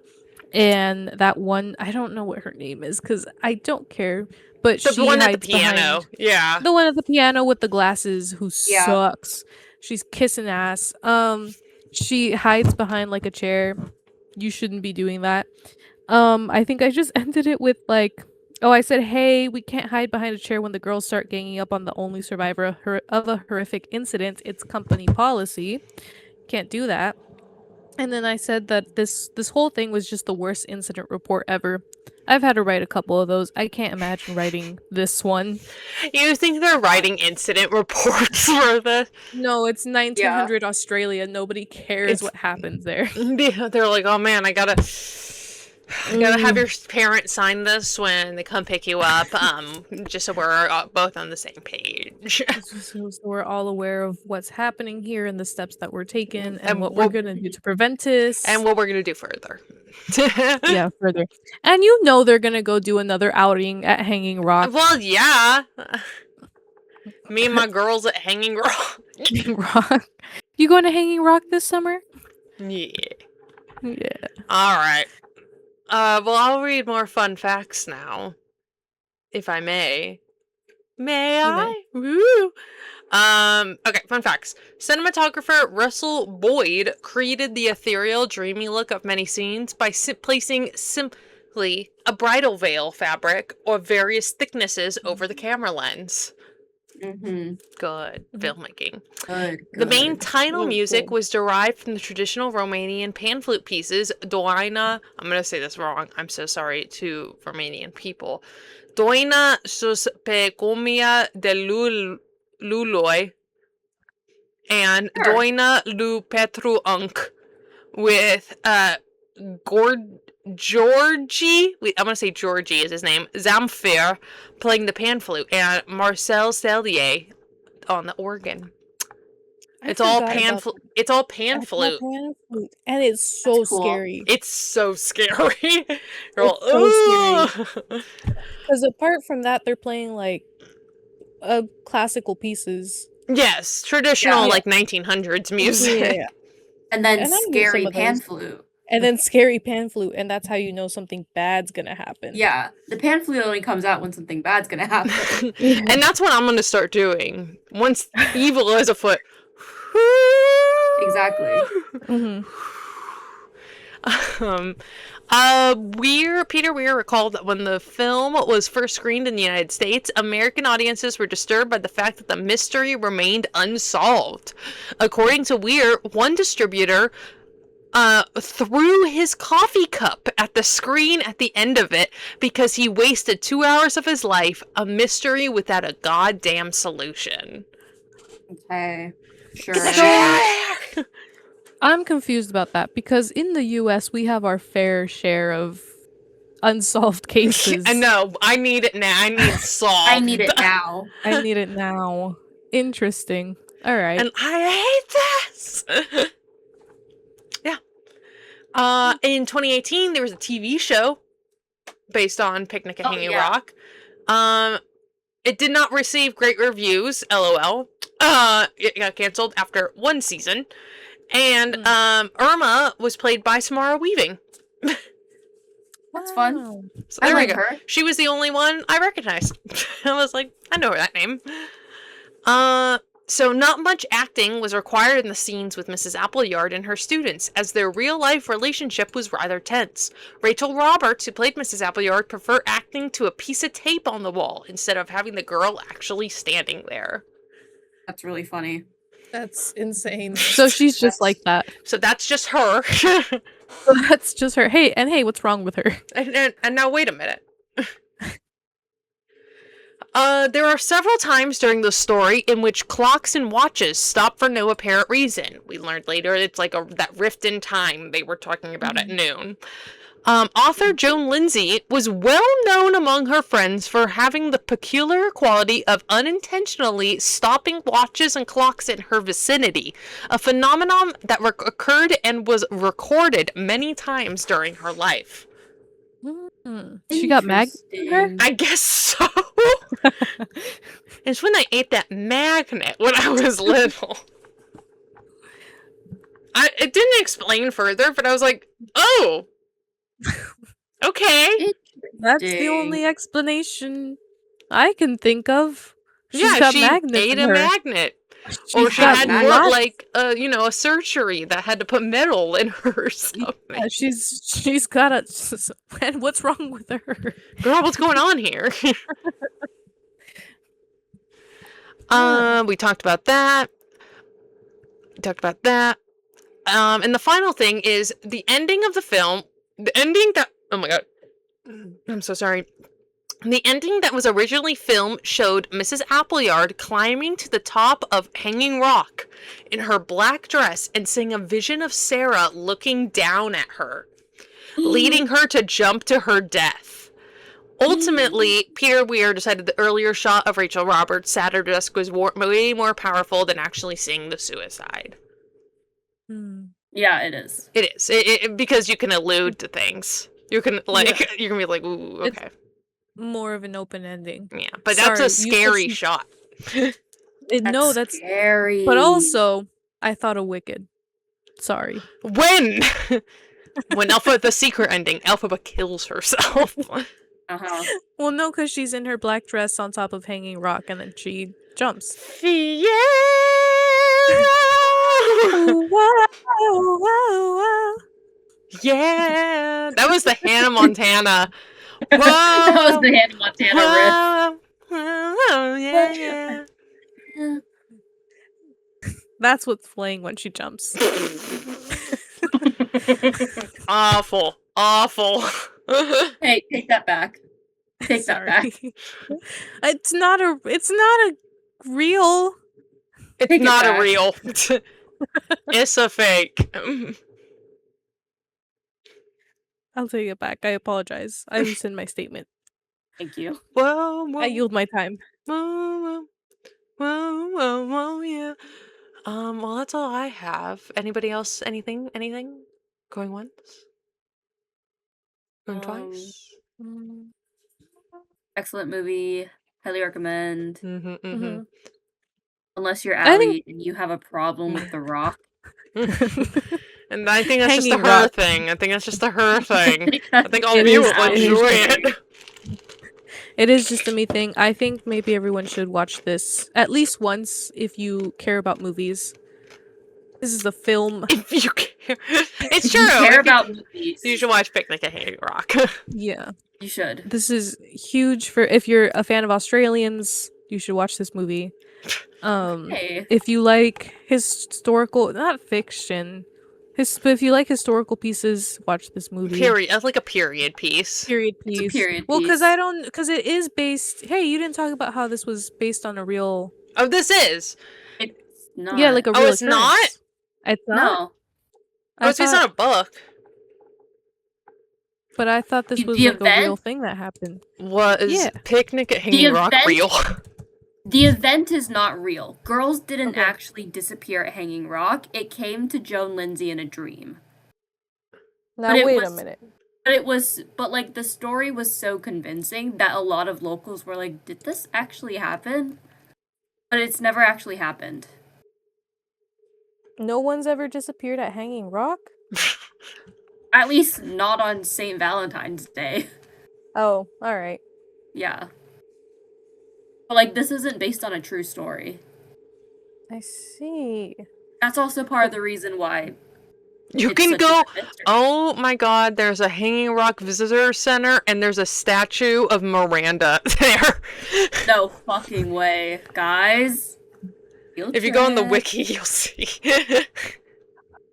and that one, I don't know what her name is because I don't care, but The she one at the hides piano. behind Yeah. the one at the piano with the glasses who Yeah. sucks. She's kissing ass. She hides behind like a chair. You shouldn't be doing that. I think I just ended it with like, oh, I said, hey, we can't hide behind a chair when the girls start ganging up on the only survivor of a horrific incident. It's company policy. Can't do that. And then I said that this whole thing was just the worst incident report ever. I've had to write a couple of those. I can't imagine writing this one. You think they're writing incident reports for this? No, it's 1900 Australia. Nobody cares It's- what happens there. Yeah, they're like, oh man, I gotta have your parents sign this when they come pick you up, just so we're both on the same page. So we're all aware of what's happening here and the steps that were taken and And what we're gonna do to prevent this. And what we're gonna do further. yeah, further. And you know they're gonna go do another outing at Hanging Rock. Well, yeah. Me and my girls at Hanging Rock. Hanging Rock. You going to Hanging Rock this summer? Yeah. Yeah. Alright. Well, I'll read more fun facts now. If I may. May You I? Woo! Okay, fun facts. Cinematographer Russell Boyd created the ethereal, dreamy look of many scenes by placing simply a bridal veil fabric or various thicknesses over the camera lens. Mm-hmm. Good filmmaking. Good. The main title Cool, music cool. was derived from the traditional Romanian pan flute pieces, Doina. I'm going to say this wrong. I'm so sorry to Romanian people. Doina sus pe cumia de luloi and Sure. Doina lu Petru Unk with Georgie, I'm gonna say Georgie is his name, Zamfir playing the pan flute and Marcel Cellier on the organ. It's all pan flute. It's all pan flute. And it's so That's cool. scary. It's so scary. You're all, It's so "Ugh." Because apart from that, they're playing like classical pieces. Yes, traditional Yeah. like 1900s music. Yeah. And then And I knew scary some of pan those. flute. And then scary pan flute, and that's how you know something bad's gonna happen. Yeah. The pan flute only comes out when something bad's gonna happen. And that's what I'm gonna start doing once evil is afoot. Exactly. Mhm. Peter Weir recalled that when the film was first screened in the United States, American audiences were disturbed by the fact that the mystery remained unsolved. According to Weir, one distributor threw his coffee cup at the screen at the end of it because he wasted 2 hours of his life, a mystery without a goddamn solution. Okay. Sure. I'm confused about that because in the US we have our fair share of unsolved cases. I know. I need it now. I need solved. I need it now. I need it now. Interesting. All right. And I hate this. Yeah. In 2018, there was a TV show based on Picnic at Oh, Hanging yeah. Rock. It did not receive great reviews. LOL. It got canceled after one season. And Irma was played by Samara Weaving. That's fun. Wow. So I there we like go. her. She was the only one I recognized. I was like, I know that name. So not much acting was required in the scenes with Mrs. Appleyard and her students, as their real-life relationship was rather tense. Rachel Roberts, who played Mrs. Appleyard, preferred acting to a piece of tape on the wall instead of having the girl actually standing there. That's really funny. That's insane. So she's just like that. So that's just her. So that's just her. Hey, what's wrong with her? And now wait a minute. There are several times during the story in which clocks and watches stop for no apparent reason. We learned later it's like that rift in time they were talking about at noon. Author Joan Lindsay was well known among her friends for having the peculiar quality of unintentionally stopping watches and clocks in her vicinity, a phenomenon that occurred and was recorded many times during her life. She got magnets in her? I guess so. It's when I ate that magnet when I was little. It didn't explain further, but I was like, oh, okay. That's the only explanation I can think of. She's got she magnets ate in a her. magnet. She's Or she got had lots- like a surgery that had to put metal in her or something. Yeah, she's got a. And what's wrong with her? Girl, what's going on here? We talked about that. And the final thing is the ending of the film. The ending that. Oh my god. I'm so sorry. The ending that was originally filmed showed Mrs. Appleyard climbing to the top of Hanging Rock in her black dress and seeing a vision of Sarah looking down at her, leading her to jump to her death. Ultimately, Peter Weir decided the earlier shot of Rachel Roberts' Saturday Dusk was way more powerful than actually seeing the suicide. Yeah, it is. It is. Because you can allude to things. You can, you're gonna be like, ooh, okay. It's more of an open ending. Yeah, but that's a scary shot. No, that's scary. But also, I thought of Wicked. Sorry. When Alpha, the secret ending, Elphaba kills herself. Well, no, because she's in her black dress on top of Hanging Rock, and then she jumps. Yeah. Yeah, that was the Hannah Montana. Whoa, that was the Hannah Montana riff. Yeah. That's what's playing when she jumps. Awful. Hey, take that back. Take that back. It's not a real. It's not a real. It's a fake. I'll take it back. I apologize. I rescind my statement. Thank you. Whoa, I yield my time. Whoa, yeah. Well, that's all I have. Anybody else? Anything? Going once? Going twice? Excellent movie. Highly recommend. Unless you're I Allie and you have a problem with The Rock. And I think that's just a Hanging her Rock. thing. I think that's just a her thing. I think all of you will enjoy it. It is just a me thing. I think maybe everyone should watch this at least once if you care about movies. This is a film. If you care. It's true. If you care about movies. You should watch Picnic at Hanging Rock. Yeah. You should. This is huge for if you're a fan of Australians, you should watch this movie. Hey. If you like historical, not fiction, but if you like historical pieces, watch this movie. Period. That's like a period piece. Period piece. It's a period Well, piece. because it is based. Hey, you didn't talk about how this was based on a real. Oh, this is. It's not. Yeah, like a real. It's not? It's not. No. Oh, it's based on a book. But I thought this was like a real thing that happened. Was Picnic at Hanging Rock real? The event is not real. Girls didn't actually disappear at Hanging Rock. It came to Joan Lindsay in a dream. Now wait a minute. But like the story was so convincing that a lot of locals were like, did this actually happen? But it's never actually happened. No one's ever disappeared at Hanging Rock? At least not on St. Valentine's Day. Oh, alright. Yeah. But like this isn't based on a true story. I see. That's also part of the reason why You it's can such a go. good mystery. Oh my God! There's a Hanging Rock Visitor Center, and there's a statue of Miranda there. No fucking way, guys. Field If you go on the trip. wiki, you'll see.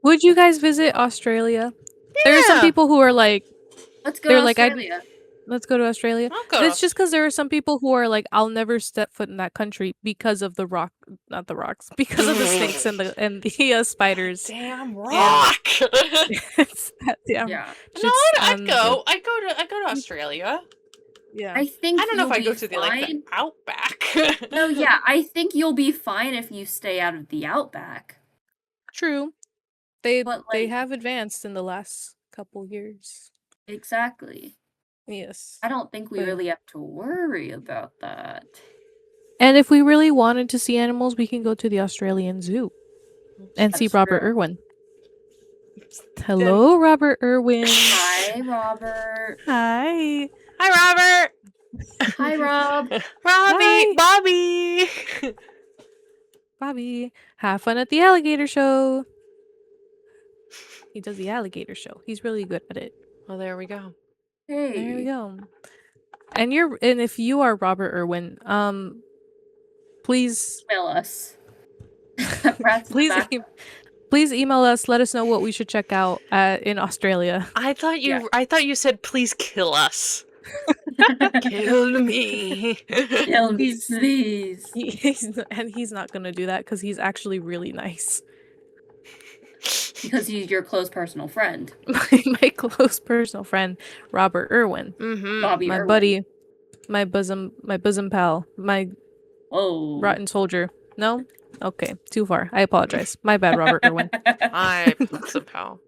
Would you guys visit Australia? There are some Yeah. people who are like, Let's go they're to like, Australia. let's go to Australia. I'll go And to it's just because there are some people who are like, I'll never step foot in that country because of the rock, not the rocks, because of the snakes and the spiders. Damn rock. It's that damn. Yeah. No, I'd on the- go. I go to Australia. Yeah. I think I don't know if you'll I go be to the like the fine. outback. No, yeah, I think you'll be fine if you stay out of the outback. True. They But, they like- have advanced in the last couple years. Exactly. Yes. I don't think we But- really have to worry about that. And if we really wanted to see animals, we can go to the Australian Zoo and see That's Robert true. Irwin. Hello, Robert Irwin. Hi, Robert. Hi. Hi, Robert. Hi, Rob. Robbie. Hi. Bobby. Bobby. Have fun at the alligator show. He does the alligator show. He's really good at it. Well, there we go. There we Hey. go. And if you are Robert Irwin, please Email us. Brat's please back. please email us. Let us know what we should check out in Australia. I thought Yeah. you said please kill us. Kill me. Kill me, please. He's not gonna do that because he's actually really nice. Because he's your close personal friend. my close personal friend, Robert Irwin, Mm-hmm. Bobby my Irwin. buddy, my bosom pal, my Whoa. rotten soldier. No, okay, too far. I apologize. My bad, Robert Irwin. I somehow.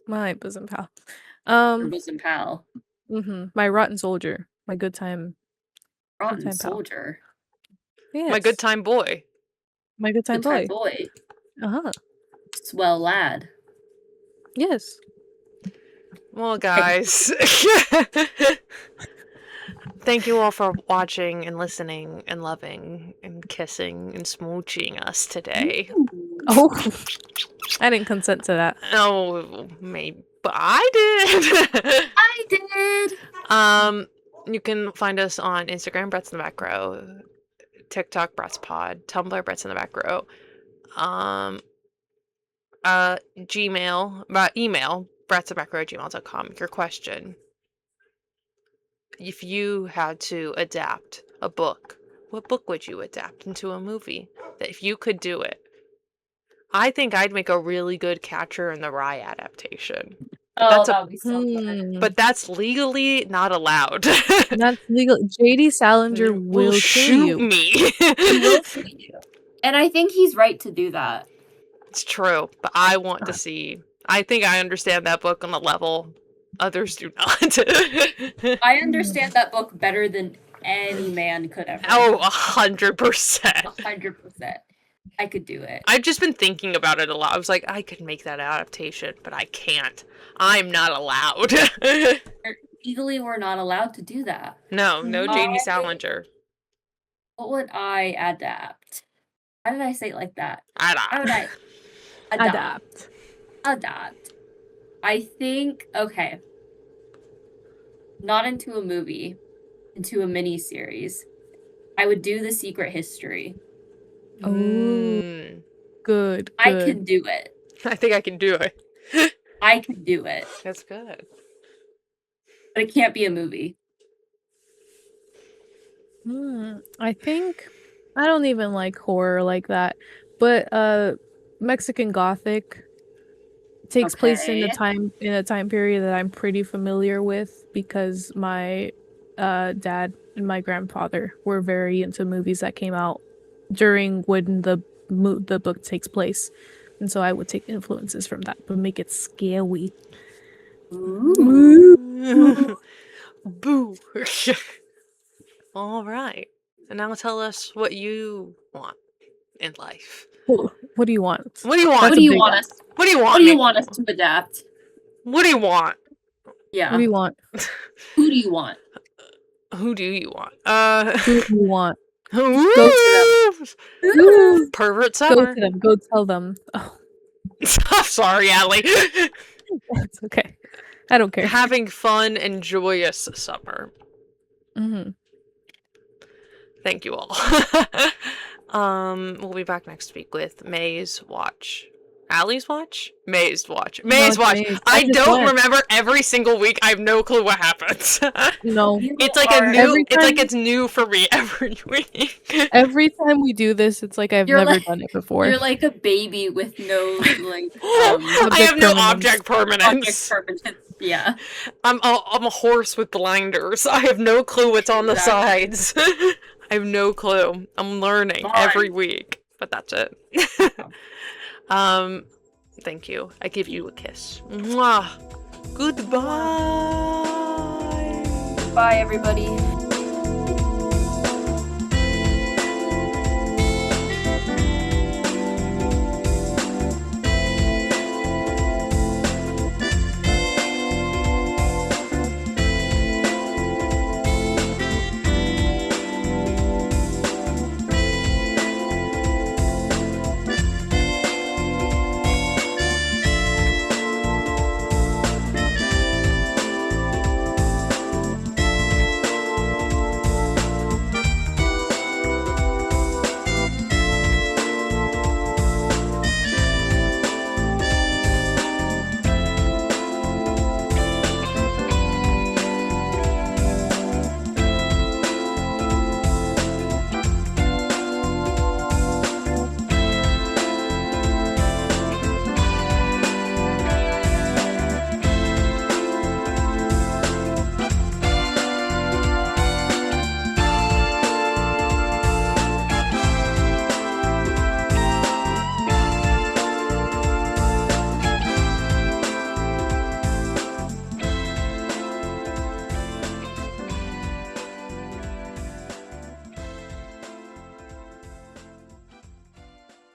My bosom pal. Your bosom pal. My rotten soldier. My good time. Rotten time pal. soldier. Yes. My good time boy. My good time Good time boy. boy. Uh-huh. Swell lad. Yes. Well, guys. Thank you all for watching and listening and loving and kissing and smooching us today. Oh, I didn't consent to that. Oh, maybe, but I did. I did. You can find us on Instagram, Brats in the Back Row, TikTok, Brats Pod, Tumblr, Brats in the Back Row, Gmail, email, bratsinthebackrow@gmail.com. Your question: if you had to adapt a book, what book would you adapt into a movie? That if you could do it, I think I'd make a really good Catcher in the Rye adaptation. Oh, That's a- that would be so good. But that's legally not allowed. That's legal. JD Salinger will kill shoot you. me. He will shoot you. And I think he's right to do that. It's true, but I want to see. I think I understand that book on a level others do not. I understand that book better than any man could ever. Oh, 100%. 100%. I could do it. I've just been thinking about it a lot. I was like, I could make that adaptation, but I can't. I'm not allowed. Legally, we're not allowed to do that. No JD Salinger. What would I adapt? Why did I say it like that? I How would don't. I adapt? I think, okay. Not into a movie, into a mini series. I would do The Secret History. Oh, Mm, good. I can do it. I think I can do it. I can do it. That's good. But it can't be a movie. I think I don't even like horror like that, but Mexican Gothic takes place in Okay. a time period that I'm pretty familiar with because my dad and my grandfather were very into movies that came out during when the book takes place, and so I would take influences from that but make it scary. Ooh. Boo. All right. And now tell us what you want in life. What do you want? What do you want? What That's do a you big want one. us? What do you want? What do you Nick? want us to adapt? What do you want? Yeah. What do you want? Who do you want? Who do you want? Who do you want? Go to them. Woo! Pervert Go summer. to them. Go tell them. Oh, I'm sorry, Allie. that's okay. I don't care. Having fun and joyous summer. Mm-hmm. Thank you all. We'll be back next week with May's watch. Allie's watch? May's watch. May's it's watch. May's. I just don't went. remember every single week. I have no clue what happens. No. It's like a new. Every It's like time- it's new for me every week. Every time we do this, it's like I've You're never like- done it before. You're like a baby with no like I have no permanence. object permanence. object permanence. Yeah. I'm a horse with blinders. I have no clue what's on the Exactly. sides. I have no clue. I'm learning Come on. every week, but that's it. Thank you. I give you a kiss. Mwah. Goodbye. Bye, everybody.